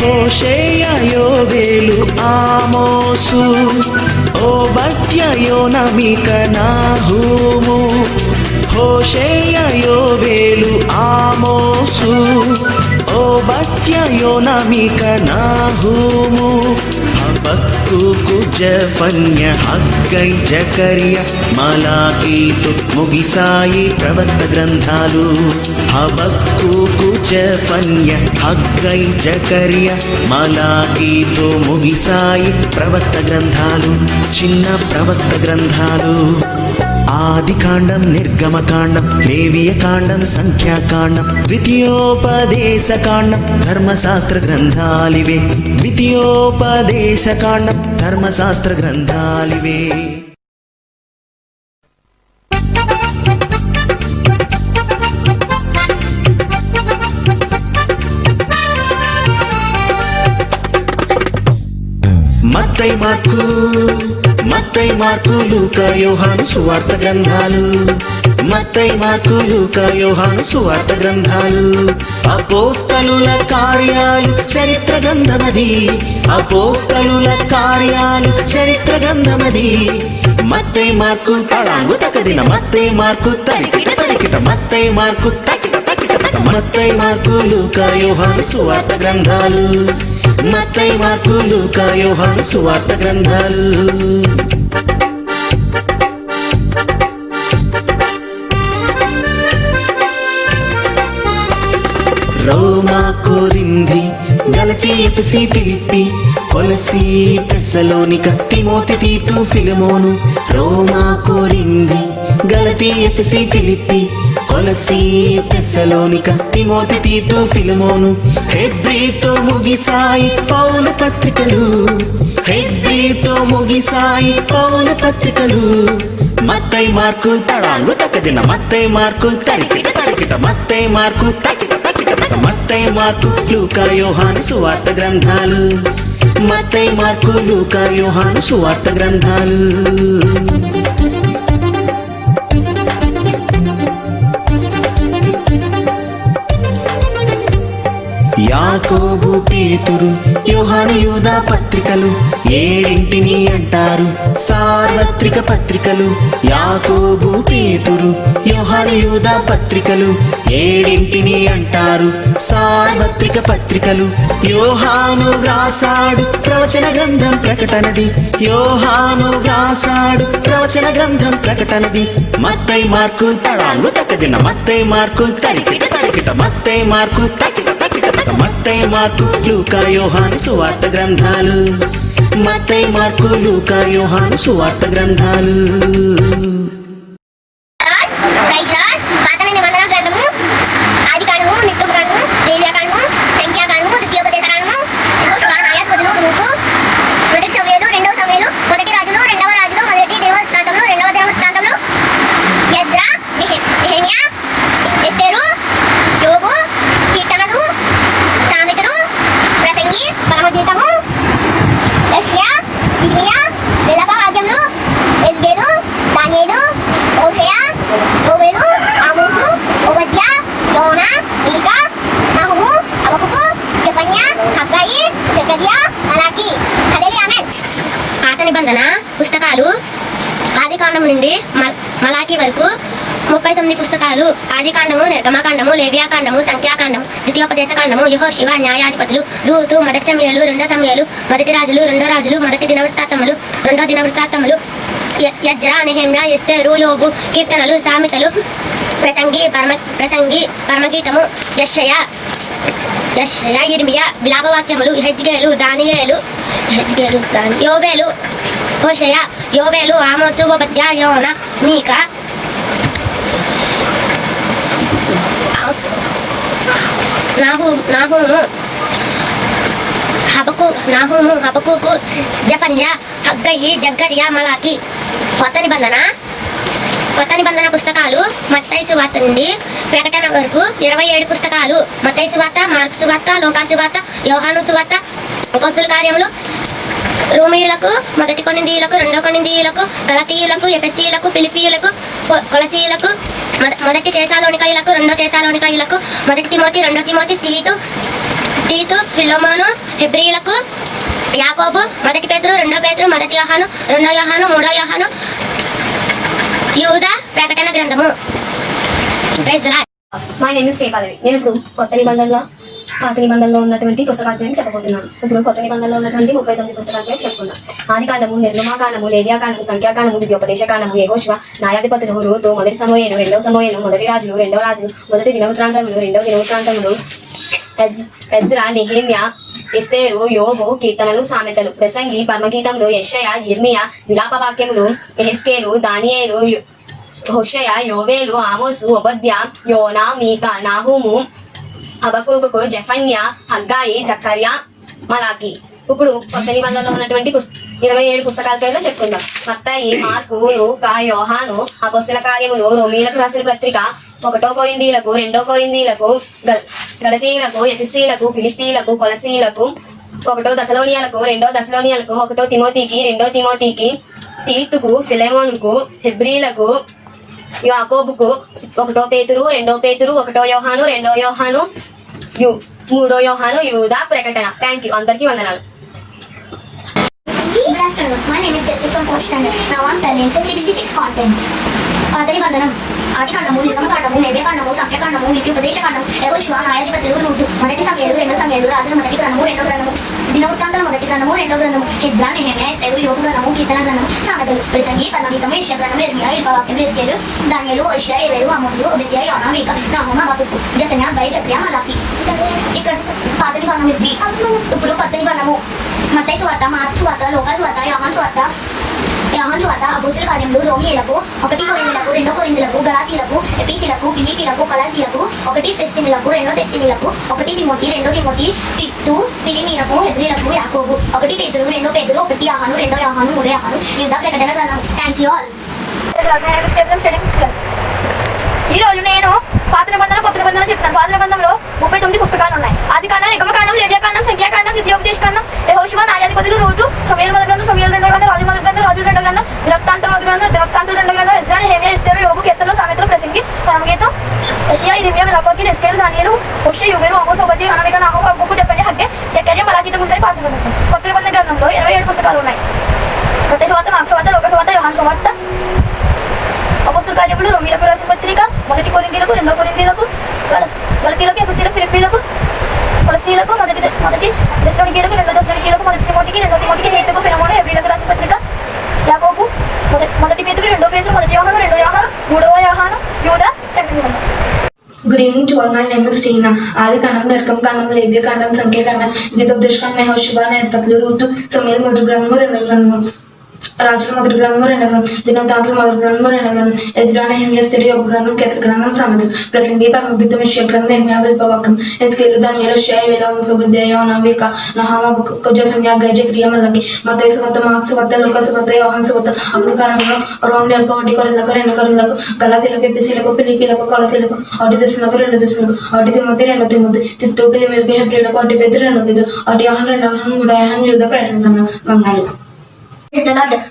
హోషేయ, యోవేలు, ఆమోసు, ఓబద్య, యోనా, మీకా, నాహూము. హోషేయ, యోవేలు, ఆమోసు, ఓబద్య, యోనా, మీకా, నాహూము. హబక్కూకు, జెఫన్య, హగ్గై, జకర్యా, మలాకీతు, ముగిసాయి ప్రవక్త గ్రంథాలు. హబక్కూకు, జెఫన్య, హగ్గై, జకర్యా, మలాకీతు, ముగిసాయి ప్రవక్త గ్రంథాలు, చిన్న ప్రవక్త గ్రంథాలు. ఆదికాండం, నిర్గమకాండం, లేవియకాండం, సంఖ్యాకాండం, ద్వితీయోపదేశకాండం, ధర్మశాస్త్ర గ్రంథాలివే. ద్వితీయోపదేశకాండం, ధర్మశాస్త్ర గ్రంథాలివే. మత్తయి, మార్కు, లూకా, యోహాను సువార్త గ్రంథాలు. మత్తయి, మార్కు, లూకా, యోహాను సువార్త గ్రంథాలు. అపోస్తలుల కార్యాలు చరిత్ర గ్రంథమది. అపోస్తలుల కార్యాలు చరిత్ర గ్రంథమది. మత్తయి, మార్కు తళాంగు తకదిన, మత్తయి, మార్కు తరికిట తరికిట, మత్తయి, మార్కు తకిట తకిట తక. మత్తయి, మార్కు, లూకా, యోహాను సువార్త గ్రంథాలు. మత్తయి, మార్కు, లూకా, యోహాను సువార్త గ్రంథాలు. రోమా, కొరింథీ, గలతీ, ఎఫెసీ, ఫిలిప్పీ, కొలసీ, తెస్సలోనిక, తిమోతి, తీతు, ఫిలెమోను. రోమా, కొరింథీ, గలతీ, ఎఫెసీ, ఫిలిప్పీ, కొలసీ, తెస్సలోనిక, తిమోతి, తీతు, ఫిలెమోను. హెబ్రీతో ముగిసాయి పౌలు పత్రికలు. హెబ్రీతో ముగిసాయి పౌలు పత్రికలు. మత్తయి, మార్కు తళాంగు తకదిన, మత్తయి, మార్కు తరికిట తరికిట, మత్తయి, మార్కు తకిట తకిట తక. మత్తయి, మార్కు, లూకా, యోహాను సువార్త గ్రంథాలు. మత్తయి, మార్కు, లూకా, యోహాను సువార్త గ్రంథాలు. యాకోబు, పేతురు, యోహాను, యూదా పత్రికలు ఏడింటిని అంటారు సార్వత్రిక పత్రికలు. యాకోబు, పేతురు, యోహాను, యూదా పత్రికలు ఏడింటిని అంటారు సార్వత్రిక పత్రికలు. యోహాను వ్రాసాడు ప్రవచన గ్రంథం ప్రకటనది. యోహాను వ్రాసాడు ప్రవచన గ్రంథం ప్రకటనది. మత్తయి, మార్కు తళాంగు తకదిన, మత్తయి, మార్కు తరికిట తరికిట, మత్తయి, మార్కు తకిట తకిట తక. మత్తయి మార్కు లూకా యోహాను సువార్త గ్రంథాలు మత్తయి మార్కు లూకా యోహాను సువార్త గ్రంథాలు ప్రైజ్ లార్డ్. పాత నిబంధన గ్రంథము ఆదికాండము, నిర్గమకాండము, లేవియాకాండము, సంఖ్యాకాండము, ద్వితీయోపదేశకాండము, యెహోషువ, న్యాయాధిపతులు, రూతు, మొదటి సమూయేలు, రెండవ సమూయేలు, మొదటి రాజులు, రెండవ రాజులు, మొదటి దినవృత్తాంతములు, రెండవ దినవృత్తాంతములు, ఎజ్రా, నెహెమ్యా, ఎస్తేరు, యోబు, కీర్తనలు, సామెతలు, ప్రసంగి, పరమగీతము, యెషయా, ఇర్మియా, విలాపవాక్యములు, ఎజ్కేలు, దానియేలు, హోషేయ, యోవేలు, ఆమోసు, ఓబద్యా, యోనా, మీకా, నహుము, హబకుకు, జెఫన్యా, హగ్గయి, జకర్యా, మలాకి. హల్లెలూయా, ఆమేన్. పాత నిబంధన పుస్తకాలు ఆదికాండం నుండి మలాకి వరకు 39 పుస్తకాలు. ఆదికాండము, నిర్గమకాండము, లేవియాకాండము, సంఖ్యాకాండము, ద్వితీయోపదేశకాండము, యెహోషువ, న్యాయాధిపతులు, రూతు, మొదటి సమూయేలు, రెండో సమూయేలు, మొదటి రాజులు, రెండో రాజులు, మొదటి దినవృత్తాంతములు, రెండో దినవృత్తాంతములు, యజ్రా, నెహెమ్యా, ఎస్తేరు, యోబు, కీర్తనలు, సామెతలు, ప్రసంగి, పరమగీతము, యెషయా, ఇర్మియా, విలాపవాక్యములు, హెజ్కేలు, దానియేలు, యోవేలు, హోషేయ, యోవేలు, ఆమోసు, ఓబద్యా, యోనా, మీకా, నాహూము, హబకుకు, జెఫన్యా, హగ్గయి, జకర్యా, మలాకి. కొత్త నిబంధన పుస్తకాలు మత్తయి సువార్త నుండి ప్రకటన వరకు 27 పుస్తకాలు. మత్తయి సువార్త, మార్కు సువార్త, లూకా సువార్త, యోహాను సువార్త, అపోస్తలుల కార్యములు, రోమీయులకు, మొదటి కొరింథీయులకు, రెండో కొరింథీయులకు, గలతీయులకు, ఎఫెసీయులకు, ఫిలిప్పీయులకు, కొలసీయులకు, మొదటి తెస్సలోనికయులకు, రెండో తెస్సలోనికయులకు, మొదటి తిమోతి, రెండో తిమోతి, తీతు, ఫిలెమోను, హెబ్రీయులకు, యాకోబు, మొదటి పేతురు, రెండో పేతురు, మొదటి యోహాను, రెండో యోహాను, మూడో యోహాను, యూదా, ప్రకటన గ్రంథము. Praise the lord. My name is Kepalavi. నేను ఇప్పుడు పాత నిబంధనలో ఉన్నటువంటి పుస్తకాల పేరు చెప్పబోతున్నాను. ఇప్పుడు కొత్త నిబంధనలో ఉన్నటువంటి 39 పుస్తకాల పేరు చెప్పుకుందాం. ఆదికాండము, నిర్గమకాండము, లేవియాకాండము, సంఖ్యాకాండము, ద్వితీయోపదేశకాండము, యెహోషువ, న్యాయాధిపతులు, రూతు, మొదటి సమూయేలు, రెండవ సమూయేలు, మొదటి రాజులు, రెండవ రాజులు, మొదటి దినవృత్తాంతములు, రెండవ దినవృత్తాంతములు, ఎజ్రా, నెహెమ్యా, ఎస్తేరు, యోబు, కీర్తనలు, సామెతలు, ప్రసంగి, పరమగీతములు, యెషయా, ఇర్మియా, విలాపవాక్యములు, యెహెజ్కేలు, దానియేలు, హోషేయ, యోవేలు, ఆమోసు, ఓబద్యా, యోనా, మీకా, నాహూము, హబకుకు, జెఫన్యా, హగ్గాయి, జకర్యా, మలాకి. ఇప్పుడు కొత్త నిబంధనలో ఉన్నటువంటి 27 పుస్తకాల పేర్లు చెప్పుకుందాం. మత్తయి, మార్కు, లూకా, యోహాను, అపోస్తలుల కార్యములు, రోమీయులకు రాసిన పత్రిక, 1 కొరింథీయులకు, 2 కొరింథీయులకు, గలతీయులకు, ఎఫెసీయులకు, ఫిలిప్పీయులకు, కొలసీయులకు, 1 దశలోనియలకు, 2 దశలోనియలకు, 1 తిమోతికి, 2 తిమోతికి, తీతుకు, ఫిలెమోనుకు, హెబ్రీలకు, యాకోబుకు, 1 పేతురు, 2 పేతురు, 1 యోహాను, 2 యోహాను, 3 యోహాను, యూదా, ప్రకటన. Thank you. అందరికీ వందనాలు. Good afternoon. My name is Jessie from 4th standard. Now I'm telling 66 contents. పాత నిబంధనం ఆదికాండము, నిర్గమకాండము, లేవియాకాండము, సంఖ్యాకాండము, ద్వితీయోపదేశకాండము, యెహోషువ, న్యాయాధిపతులు, రూతు, మొదటి సమూయేలు, రెండో సమూయేలు, రాజుల మొదటి గ్రంథము, రెండో గ్రంథము, దినవృత్తాంతాల మొదటి గ్రంథము, రెండో గ్రంథము, హెజ్రా, నెహెమ్యా, ఎస్తేరు, యోబు గ్రంథము, కీర్తన గ్రంథము, సామెతలు, ప్రసంగి, పరమగీతము, యెషయా గ్రంథము, ఇర్మియా, విలాపవాక్యములు, యెహెజ్కేలు, దానియేలు, హోషేయ, యోవేలు, ఆమోసు, ఓబద్యా, యోనా, మీకా, నాహూము, హబకుకు, జెఫన్యా, హగ్గయి, జకర్యా, మలాకి. ఇక్కడ పాత నిబంధనం ఇది. ఇప్పుడు కొత్త నిబంధనము మత్తయి సువార్త, మార్కు సువార్త, లూకా సువార్త, యోహాను సువార్త, అపోస్తలుల కార్యములు, రోమీయులకు, 1 కొరింథీయులకు, 2 కొరింథీయులకు, గలాతీయులకు, ఎఫెసీయులకు, ఫిలిప్పీయులకు, కొలసీయులకు, 1 తెస్సలోనికయులకు, 2 తెస్సలోనికయులకు, 1 తిమోతి, 2 తిమోతి, తీతు, ఫిలెమోనుకు, హెబ్రీయులకు, యాకోబు, 1 పేతురు, 2 పేతురు, 1 యోహాను, 2 యోహాను, 3 యోహాను, యూదా, ప్రకటన గ్రంథం. Thank you all. ఈ రోజు నేను పాత నిబంధన, కొత్త నిబంధన చెప్తాను. పాత నిబంధనలో 39 పుస్తకాలు ఉన్నాయి. ఆదికాండం, నిర్గమకాండం, లేవియాకాండం, సంఖ్యాకాండం, ద్వితీయోపదేశకాండం, యెహోషువ, న్యాయాధిపతులు, రూతు, సమూయేలు మొదటి గ్రంథం, సమూయేలు రెండో గ్రంథం, రాజుల మొదటి గ్రంథం, రాజుల రెండో గ్రంథం, దినవృత్తాంతాల మొదటి గ్రంథం, దినవృత్తాంతాల రెండో గ్రంథం, ఎజ్రా, నెహెమ్యా, ఎస్తేరు, యోబు, కీర్తనలు, సామెతలు, ప్రసంగి, పరమగీతం, యెషయా, ఇర్మియా, విలాపవాక్యములు, యెహెజ్కేలు, దానియేలు, హోషేయ, యోవేలు, ఆమోసు, ఓబద్యా, యోనా, మీకా, నాహూము, హబకుకు, జెఫన్యా, హగ్గయి, జకర్యా, మలాకి. పాత నిబంధన. కొత్త నిబంధన గ్రంథంలో 27 పుస్తకాలు ఉన్నాయి. మత్తయి సువార్త, మార్కు సువార్త, లూకా సువార్త, యోహాను సువార్త, అపోస్తలుల కార్యములు, రోమీయులకు రాసిన పత్రిక, 1 కొరింథీయులకు, 2 కొరింథీయులకు, గలతీయులకు, ఎఫెసీయులకు, ఫిలిప్పీయులకు, కొలసీయులకు, మొదటి దశలోనికయులకు, 2 దశలోనికయులకు, 1 తిమోతికి, 2 తిమోతికి, తీతుకు, ఫిలెమోను, హెబ్రీయులకు రాసిన పత్రిక, యాకోబు, 1 పేతురు, 2 పేతురు, 1 యోహాను, 2 యోహాను, 3 యోహాను, యూదా, ప్రకటన గ్రంథం. Good evening to all. My name is Tina. ఆది కాండం, నిర్గమ కాండం, లేవియ కాండం, సంఖ్య కాండం, ద్వితోపదేశ కాండం, యెహోషువ, నేపథ్యులు, రూతు, సమూయేలు మొదటి గ్రంథము, రెండవ గ్రంథము, రాజుల మొదటి గ్రంథము, రెండవ గ్రంథం, దినవృత్తాంతముల మొదటి గ్రంథము, రెండవ గ్రంథం, ఎజ్రా, నెహెమ్యా, ఎస్తేరు, యోబు గ్రంథం, కీర్తన గ్రంథం, సామెతలు, ప్రసంగి, పరమగీతం, యెషయా గ్రంథం, ఇర్మీయా, విలాపవాక్యం, హెజ్కేలు, దానియేలు, యెషయా, యోవేలు, ఆమోసు, ఓబద్యా, యోనా, మీకా, నహూము, హబక్కూకు, జెఫన్యా, హగ్గై, జెకర్యా, మలాకి, మత్తయి సువార్త, మార్కు సువార్త, లూకా సువార్త, యోహాను సువార్త, అబద్ధ కాలంలో, రోమీయులకు, 1 కొరింథీయులకు, 2 కొరింథీయులకు, గలాతీయులకు, ఎఫెసీయులకు, ఫిలిప్పీయులకు, కొలసీయులకు, 1 తెస్సలోనికీయులకు, 2 తెస్సలోనికీయులకు, 1 తిమోతి, 2 తిమోతి, తిత్తు, ఫిలిప్పీయులకు, హెబ్రీయులకు, 1 పేతురు, 2 పేతురు, 1 యోహాను, 2 యోహాను, 3 యోహాను, యూదా, ప్రకటన గ్రంథం. వందనాలు.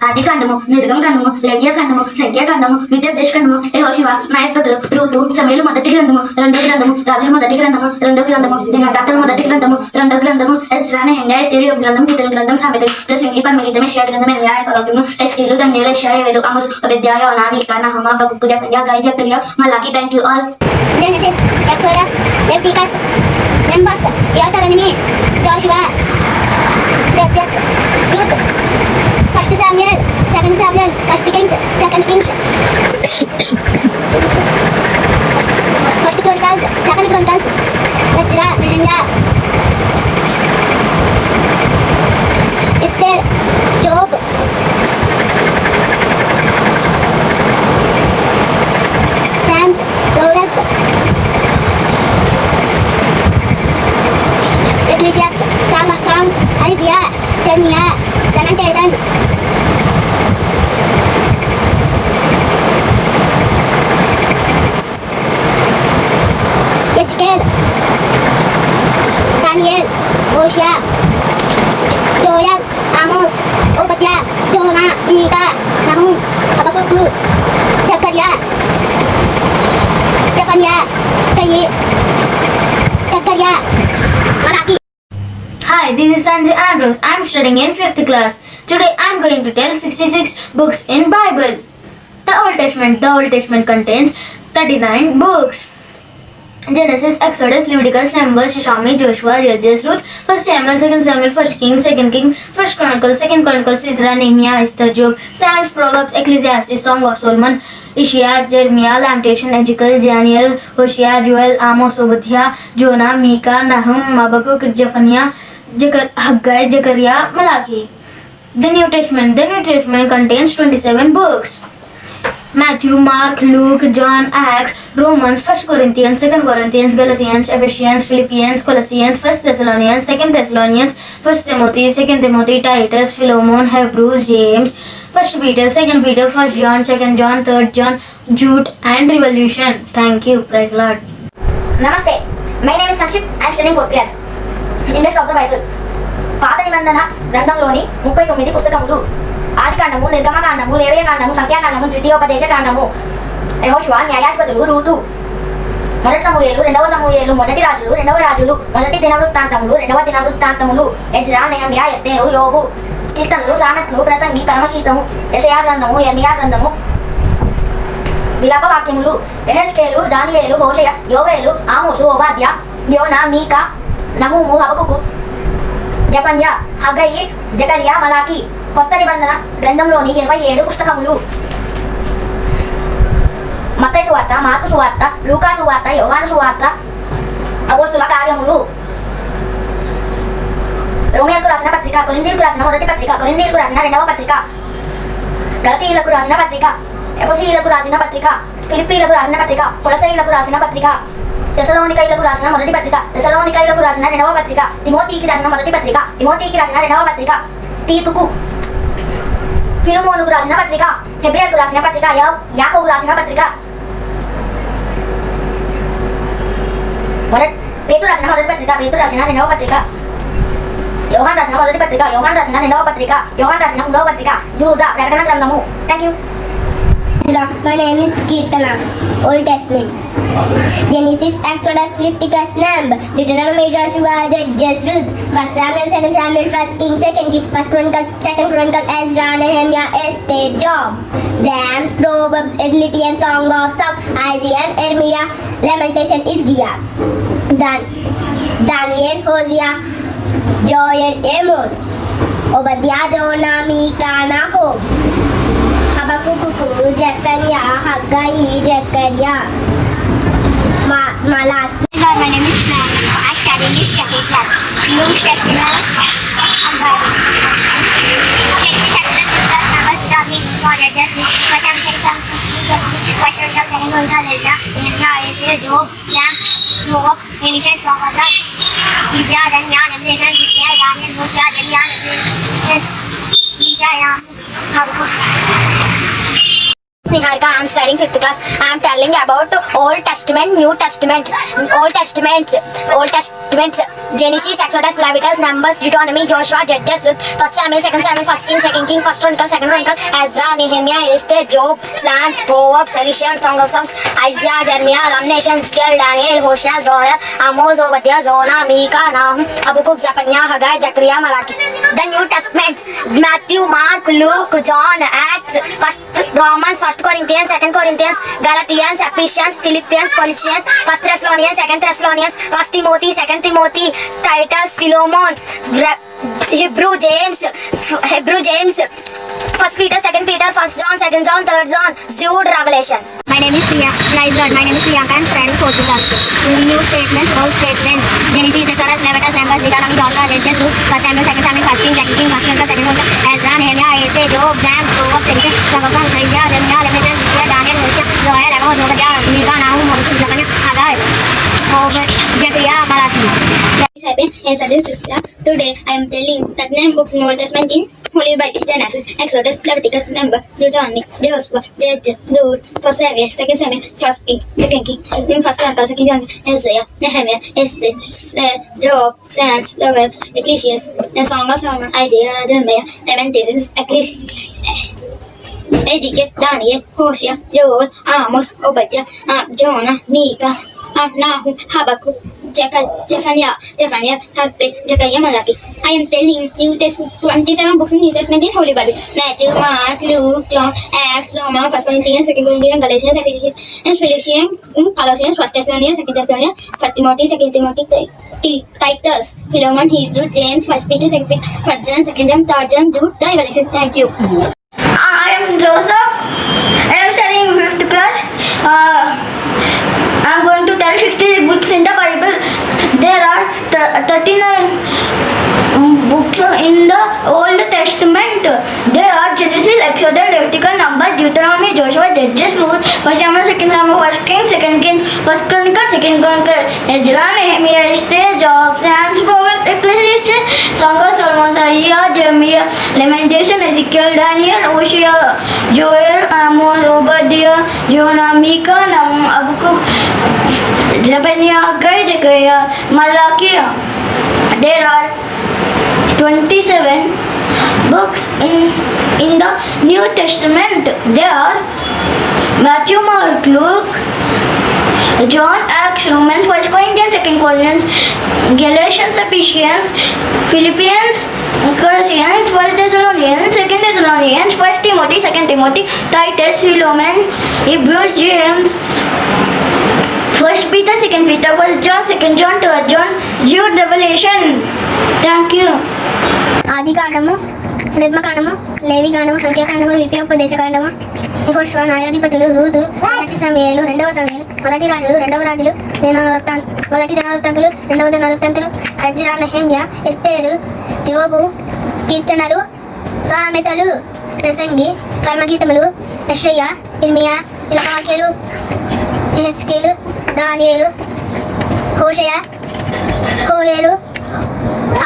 ఆది కాండము, నిర్గమ కాండము, లేవియ కాండము, సంఖ్యా కాండము, ద్వితోపదేశ కాండము, యెహోషువ, న్యాయాధిపతులు, రూతు, సమూయేలు మొదటి గ్రంథము, రెండవ గ్రంథము, రాజుల మొదటి గ్రంథము, రెండవ గ్రంథము, దినవృత్తాంతముల మొదటి గ్రంథము, రెండవ గ్రంథము, ఎజ్రా, నెహెమ్యా, ఎస్తేరు, యోబు గ్రంథం, కీర్తన గ్రంథం, సామెతలు, ప్రసంగి, పరమగీతం, యెషయా గ్రంథం, ఇర్మీయా, విలాపవాక్యము, హెజ్కేలు, దానియేలు, యెషయా, యోవేలు, ఆమోసు, ఓబద్యా, యోనా, మీకా, నహూము, హబక్కూకు, జెఫన్యా, హగ్గై, జెకర్యా, మలాకి. Thank you all. Genesis, Exodus, Leviticus, Numbers, Deuteronomy, Joshua, Judges, Ruth, 1 Samuel, 2 Samuel, 1 Kings, 2 Kings, 1 Chronicles, 2 Chronicles, Ezra, Nehemiah, Esther, Job, Psalms, Proverbs, Ecclesiastes, Song of Songs, Isaiah, Jeremiah, Lamentation, Ezekiel, Daniel, Hosea, Joel, Amos, Obadiah, Jonah, Micah, Nahum, Habakkuk, Zechariah, Zephaniah, Haggai, Zechariah, Malachi. Hi, this is Sanjay Ambrose. I'm studying in 5th class. Today I'm going to tell 66 books in Bible. The Old Testament contains 39 books. Genesis, Exodus, Leviticus, Numbers, Shishami, Joshua, Judges, Ruth, 1 Samuel, 2 Samuel, 1 King, 2 King, 1 Chronicles, 2 Chronicles, Ezra, Nehemiah, Esther, Job, Psalms, Proverbs, Ecclesiastes, Song of Solomon, Isaiah, Jeremiah, Lamentation, Ezekiel, Daniel, Hosea, Joel, Amos, Obadiah, Jonah, Micah, Nahum, Habakkuk, Zephaniah, Haggai, Zechariah, Malachi. The New Testament contains 27 books. Matthew, Mark, Luke, John, Acts, Romans, 1 Corinthians, 2 Corinthians, Galatians, Ephesians, Philippians, Colossians, 1 Thessalonians, 2 Thessalonians, 1 Timothy, 2 Timothy, Titus, Philemon, Hebrews, James, 1 Peter, 2 Peter, 1 John, 2 John, 3 John, Jude, and Revolution. Thank you. Praise the Lord. Namaste. My name is Sanship. I am studying 4th class. Index of the Bible. పాత నిబంధన గ్రంథంలోని 39 పుస్తకములు. ఆది కాండము, నిర్గమ కాండము, లేవియ కాండము, సంఖ్యా కాండము, ద్వితీయోపదేశ కాండము, యెహోషువ, న్యాయాధిపతులు, రూతు, మొదటి సమూయేలు, రెండవ సమూయేలు, మొదటి రాజులు, రెండవ రాజులు, మొదటి దినవృత్తాంతములు, రెండవ దినవృత్తాంతములు, ఎజ్రా, నెహెమ్యా, ఎస్తేరు, యోబు, కీర్తనలు, సామెతలు, ప్రసంగి, పరమగీతము, యెషయా గ్రంథము, ఇర్మీయా గ్రంథము, విలాపవాక్యములు, యెహెజ్కేలు, దానియేలు, హోషేయ, యోవేలు, ఆమోసు, ఓబద్యా, యోనా, మీకా, నహూము, హబక్కూకు, జెఫన్యా, హగ్గై, జెకర్యా, మలాకి. కొత్త నిబంధన గ్రంథంలోని 27 పుస్తకములు. మత్తయి సువార్త, మార్కు సువార్త, లూకా సువార్త, యోహాను సువార్త, అపోస్తుల కార్యములు, రోమియోలకు రాసిన పత్రిక, కొరింథీయులకు రాసిన మొదటి పత్రిక, కొరింథీయులకు రాసిన రెండవ పత్రిక, గలతీయులకు రాసిన పత్రిక, ఎఫెసీయులకు రాసిన పత్రిక, ఫిలిప్పీయులకు రాసిన పత్రిక, కొలసీయులకు రాసిన పత్రిక, తెసలోనికైలకు రాసిన మొదటి పత్రిక, తెసలోనికైలకు రాసిన రెండవ పత్రిక, తిమోతికి రాసిన మొదటి పత్రిక, తిమోతికి రాసిన రెండవ పత్రిక, తీతుకు, ఫిలమోనుకు రాసిన పత్రిక, హెబ్రీయులకు రాసిన పత్రిక, యాకోబుకు రాసిన పత్రిక, పేతురు రాసిన మొదటి పత్రిక, పేతురు రాసిన రెండవ పత్రిక, యోహాను రాసిన మొదటి పత్రిక, యోహాను రాసిన రెండవ పత్రిక, యోహాను రాసిన మూడవ పత్రిక, యూదా, ప్రకటన గ్రంథము. Thank you. My name is Kirtana. Old Testament. Genesis, Exodus, Leviticus, Numbers, Deuteronomy, Joshua, Judges, Ruth, 1 Samuel, 2 Samuel, 1 King, 2 King, 1 Chronicles, 2 Chronicles, Ezra, Nehemiah, Esther, Job, Psalms, Proverbs, Ecclesiastes, Song of Songs, Isaiah, Jeremiah, Lamentation, Ezekiel, Daniel, Hosea, Joel, Amos, Obadiah, Jonah, Micah, Nahum, Habakkuk, Zephaniah, Haggai, Zechariah, Malachi. My name is Mary. I study in second class. New Testament and Bible. Job, Lamb, Noah, Elisha, Songata, Isaiah, Daniel, Revelation, Ezekiel, Daniel, Hosea, Daniel, Revelation, Micaiah, Habakkuk. Niharika, I am studying 5th class. I am telling about Old Testament, New Testament, Old Testament, Genesis, Exodus, Leviticus, Numbers, Deuteronomy, Joshua, Judges, Ruth, 1 Samuel, 2 Samuel, 1 King, 2 King, 1 Chronicle, 2 Chronicle, Ezra, Nehemiah, Esther, Job, Psalms, Proverbs, Elisha, Song of Songs, Isaiah, Jeremiah, Lamentation, Ezekiel, Daniel, Hosea, Joel, Amos, Obadiah, Jonah, Micah, Nahum, Habakkuk, Zephaniah, Haggai, Zechariah, Malachi. The New Testament, Matthew, Mark, Luke, John, Acts, Romans, 1 Corinthians, 2 Corinthians, Galatians, Ephesians, Philippians, Colossians, 1 Thessalonians, 2 Thessalonians, 1 Timothy, 2 Timothy, Titus, Philemon, Hebrew, James, 1 Peter, 2 Peter, 1 John, 2 John, 3 John, Jude, Revelation. My name is Priya. Praise God. My name is Priyanka. I am studying 4th class. New statements, old statements, Genesis, Exodus, Leviticus, Numbers, Deuteronomy, Joshua, Judges, Ruth, 1 Samuel, 2 Samuel, 1 King, 2 King, 1 Chronicle, 2 Chronicle, Ezra, Nehemiah, Esther, Job, Psalms, Proverbs, Elisha, Song of Songs, Isaiah, Jeremiah, Lamentation, Ezekiel, Daniel, Hosea, Joel, Amos, Obadiah, Micah, Nahum, Habakkuk, Zephaniah, Haggai, Zechariah, Malachi. Today I am telling 39 books in the Old Testament in Holy Bible: Genesis, Exodus, Leviticus, Numbers, Deuteronomy, Joshua, Judges, Ruth, 1 Samuel, 2 Samuel, 1 King, 2 King, 1 Chronicles, 2 Chronicles, Isaiah, Nehemiah, Esther, Job, Psalms, Proverbs, Ecclesiastes, the Song of Solomon, Isaiah, Jeremiah, Lamentations, Ezekiel, Daniel, Hosea, Joel, Amos, Obadiah, Jonah, Micah, Nahum, Habakkuk, Zephaniah, Haggai, Zechariah, Malachi. I am telling 27 books in New Testament in Holy Bible: Matthew, Mark, Luke, John, Acts, Romans, 1 Corinthians, 2 Corinthians, Galatians, Ephesians, Philippians, Colossians, 1 Thessalonians, 2 Thessalonians, 1 Timothy, 2 Timothy, Titus, Philemon, Hebrew, James, 1 Peter, 2 Peter, 1 John, 2 John, 3 John, Jude, the Revelation. Thank you. I am Joseph. I am studying 5th class. I am going to tell 60 books in the Bible. There are 39 books in the Old Testament. There are Genesis, Exodus, Leviticus, Numbers, Deuteronomy, Joshua, Judges, Ruth, 1 Samuel, 2 Samuel, 1 King, 2 Kings, 1 Chronicles, 2 Chronicles, Ezra, Nehemiah, Esther, Job, Psalms, Proverbs, Ecclesiastes, Song of Solomon, Isaiah, Jeremiah, Lamentation, Ezekiel, Daniel, Hosea, Joel, Amos, Obadiah, Jonah, Micah, Nahum, Habakkuk, Zephaniah, Haggai, Zechariah, Malachi. There are 27 books in the New Testament. There are Matthew, Mark, Luke, John, Acts, Romans, 1 Corinthians, 2 Corinthians, Galatians, Ephesians, Philippians, Colossians, 1 Thessalonians, 2 Thessalonians, 1 Timothy, 2 Timothy, Titus, Philemon, Hebrews, James, 1 Peter, 2 Peter, 1 John, 2 John, 3 John, Jude, Revelation. Thank you. ఆది కాండము, నిర్మకాండము, లేవి కాండము, సంఖ్యాకాండము, ఉపదేశకాండము, యెహోషువ, న్యాయాధిపతులు, Ruth, మొదటి సమూయేలు, 2వ సమూయేలు, మొదటి రాజులు, 2వ రాజులు, మొదటి దినవృత్తాంతులు, 2వ దినవృత్తాంతులు, ఎజ్రా, నెహెమ్యా, ఎస్తేరు, యోబు, కీర్తనలు, సామెతలు, ప్రసంగి, కర్మగీతములు, యెషయా, ఇర్మియా, ఇలవాక్యాలు, యెహెజ్కేలు, దానియేలు, హోషేయ, కోయేలు,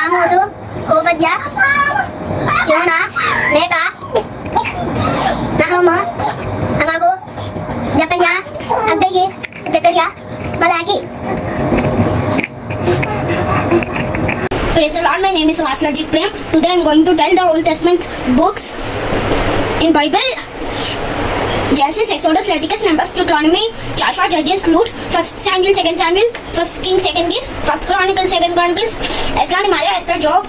ఆమోసు, ఓబద్యా, యోనా, మేకా, నహూము, హబక్కు, జెఫన్యా, హగ్గయి, జకర్యా, మలాకి. Praise the Lord, my name is Vasnajit Prem. Today I am going to tell the Old Testament books in Bible: Genesis, Exodus, Leviticus, Numbers, Deuteronomy, Joshua, Judges, Ruth, 1 Samuel, 2 Samuel, 1 Kings, 2 Kings, 1 Chronicles, 2 Chronicles, Ezra, Nehemiah, Esther, Job,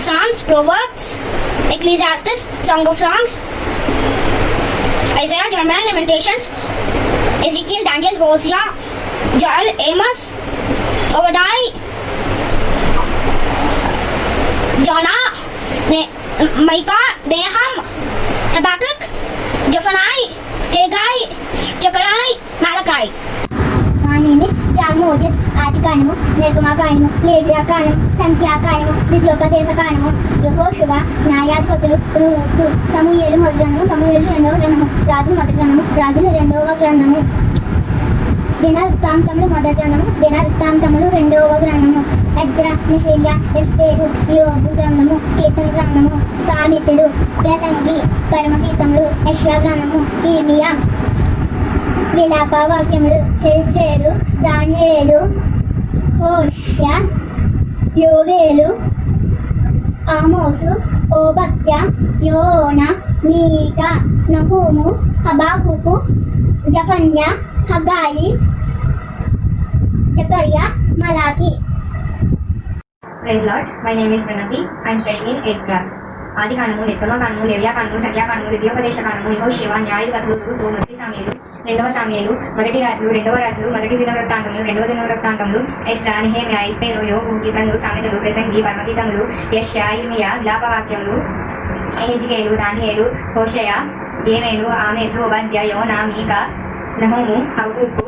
Psalms, Proverbs, Ecclesiastes, Song of Songs, Isaiah, Jeremiah, Lamentations, Ezekiel, Daniel, Hosea, Joel, Amos, Obadiah, Jonah, Micah, Nahum, Habakkuk, Zephaniah, Haggai, Zechariah, Malachi. My name is Jan నిర్గమకాండము లేవ్యాకాండము సంఖ్యాకాండము ద్వితీయోపదేశకాండము యెహోషువ న్యాయాధిపతులు Ruth సమూయేలు మొదటి గ్రంథము సమూయేలు రెండవ గ్రంథము రాజులు మొదటి గ్రంథము రాజులు రెండవ గ్రంథము దినవృత్తాంతములు మొదటి గ్రంథము దినవృత్తాంతములు రెండవ గ్రంథము ఎజ్రా నెహెమ్యా ఎస్తేరు యోబు గ్రంథము కీర్తన గ్రంథము సామెతలు ప్రసంగి పరమగీతములు యెషయా గ్రంథము ఇర్మియా విలాప వాక్యములు హెజ్కేలు దానియేలు హోషయ యోవేలు ఆమోసు ఓబద్య యోన మీకా నహూము హబాకుకు జఫన్యా హగాయి జకర్యా మలాకి. Praise Lord. My name is Pranati. I am studying in 8th class. ఆది కాండము నిర్గమకాండము లేవ్యాకాండము సంఖ్యాకాండము ద్వితీయోపదేశకాండము యెహోషువ న్యాయాధిపతులు రూతు మొదటి సామెలు రెండవ సామెలు మొదటి రాజులు రెండవ రాజులు మొదటి దినవృత్తాంతములు రెండవ దినవృత్తాంతములు ఎజ్రా నెహెమ్యా ఎస్తేరు యోబు కీర్తనలు సామెతలు ప్రసంగి పరమగీతములు యెషయా ఇర్మియా విలాపవాక్యములు ఎహెజ్కేలు దానియేలు హోషయ ఏమేలు ఆమేసు ఓబద్య యోనా మీకా నహూము హబకుకు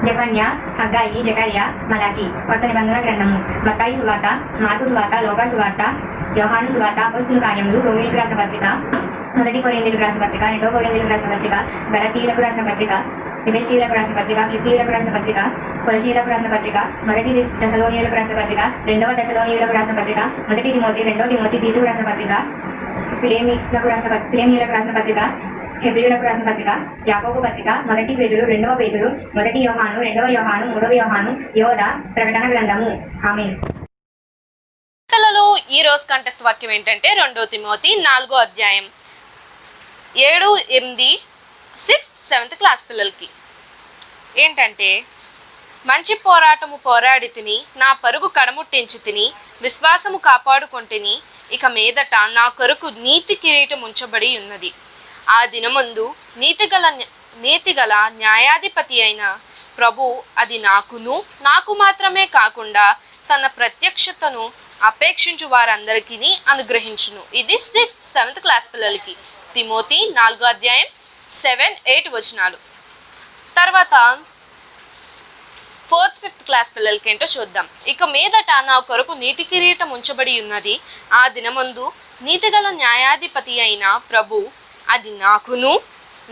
జఫన్యా హగ్గాయి జకర్యా మలాకి. కొత్త నిబంధన గ్రంథము మత్తాయి సువార్త మార్కు సువార్త లోకా సువార్త యోహాను సువార్త అపోస్తుల కార్యములు రోమీయులకు రాసిన పత్రిక మొదటి కొరింథీయులకు రాసిన పత్రిక రెండవ కొరింథీయులకు రాసిన పత్రిక గలతీయులకు రాసిన పత్రిక ఎఫెసీయులకు రాసిన పత్రిక ఫిలిప్పీయులకు రాసిన పత్రిక కొలసీయులకు రాసిన పత్రిక మొదటి దశలోనియులకు రాసిన పత్రిక రెండవ దశలోనియులకు రాసిన పత్రిక మొదటి తిమోతి రెండవ తిమోతి తీతుకు రాసిన పత్రిక ఫిలేమియులకు రాసిన పత్రిక హెబ్రీయులకు రాసిన పత్రిక యాకోబు పత్రిక మొదటి పేతురు రెండవ పేతురు మొదటి యోహాను రెండవ యోహాను మూడవ యోహాను యోధ ప్రకటన గ్రంథము. ఆమేన్. పిల్లలు ఈ రోజు కంటెస్ట్ వాక్యం ఏంటంటే 2 తిమోతి 4వ అధ్యాయం 7, 8, 6th, 7th క్లాస్ పిల్లలకి ఏంటంటే మంచి పోరాటము పోరాడి తిని నా పరుగు కడముట్టించి తిని విశ్వాసము కాపాడుకొంటిని ఇక మీదట నా కొరకు నీతి కిరీటం ఉంచబడి ఉన్నది. ఆ దినమందు నీతిగల న్యాయాధిపతి అయిన ప్రభు అది నాకు మాత్రమే కాకుండా తన ప్రత్యక్షతను అపేక్షించు వారందరికీ అనుగ్రహించును. ఇది 6th, 7th క్లాస్ పిల్లలకి తిమోతి 4వ అధ్యాయం 7, 8 వచనాలు. తర్వాత 4th, 5th క్లాస్ పిల్లలకి ఏంటో చూద్దాం. ఇక మీదట నా కొరకు నీతి కిరీటం ఉంచబడి ఉన్నది. ఆ దినమందు నీతిగల న్యాయాధిపతి అయిన ప్రభు అది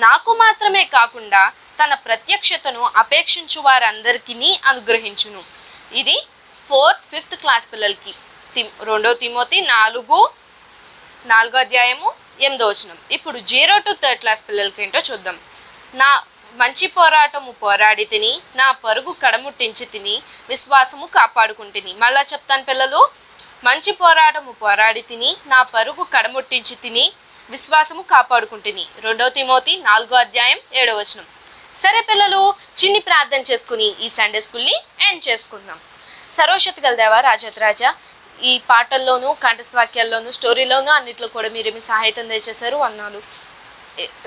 నాకు మాత్రమే కాకుండా తన ప్రత్యక్షతను అపేక్షించు వారందరికీ అనుగ్రహించును. ఇది 4th, 5th క్లాస్ పిల్లలకి 2 తిమోతి 4వ అధ్యాయము 8వ వచనం. ఇప్పుడు 0 to 3rd క్లాస్ పిల్లలకి ఏంటో చూద్దాం. నా మంచి పోరాటము పోరాడి తిని నా పరుగు కడముట్టించి తిని విశ్వాసము కాపాడుకుంటుని. మళ్ళా చెప్తాను పిల్లలు, మంచి పోరాటము పోరాడి తిని నా పరుగు కడముట్టించి తిని విశ్వాసము కాపాడుకుంటుని. 2 తిమోతి 4వ అధ్యాయం 7వ వచనం. సరే పిల్లలు, చిన్ని ప్రార్థన చేసుకుని ఈ సండే స్కూల్ని ఎండ్ చేసుకుందాం. సర్వశక్తి గల దేవా రాజా ఈ పాటల్లోనూ కంఠస్థ వాక్యాల్లోనూ స్టోరీలోనూ అన్నిట్లో కూడా మీరు మీ సహాయం దయచేశారు. వందనాలు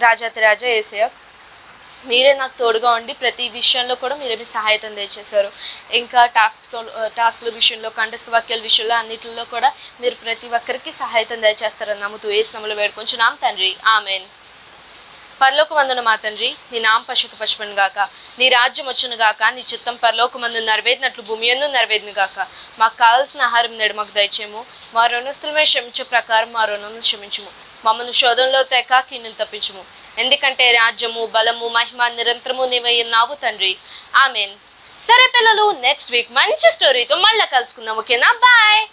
రాజా యేసయ్య, మీరే నాకు తోడుగా ఉండి ప్రతి విషయంలో కూడా మీరే మీ సహాయం దయచేశారు. ఇంకా టాస్క్ల విషయంలో కంఠస్థ వాక్యాల విషయంలో అన్నిటిలో కూడా మీరు ప్రతి ఒక్కరికి సహాయం దయచేస్తారని నమ్ముతూ ఏ శ్రమలో వేడుకొంచున్నాం తండ్రి, ఆమెన్. పరలోకమందున మా తండ్రి, నీ నామ పశుపశుపను గాక, నీ రాజ్యం వచ్చును గాక, నీ చిత్తం పరలోకమందు నెరవేరినట్లు భూమి యందు నెరవేరును గాక. మాకు కావాల్సిన ఆహారం నేడు మాకు దయచేయము, మా రుణస్తులమే క్షమించే ప్రకారం మా రుణమును క్షమించుము, మమ్మల్ని శోధనలో తెక కీడును తప్పించుము. ఎందుకంటే రాజ్యము బలము మహిమ నిరంతరము నీవై ఉన్నావు తండ్రి, ఆమెన్. సరే పిల్లలు, నెక్స్ట్ వీక్ మంచి స్టోరీతో మళ్ళీ కలుసుకుందాం. ఓకేనా? బాయ్.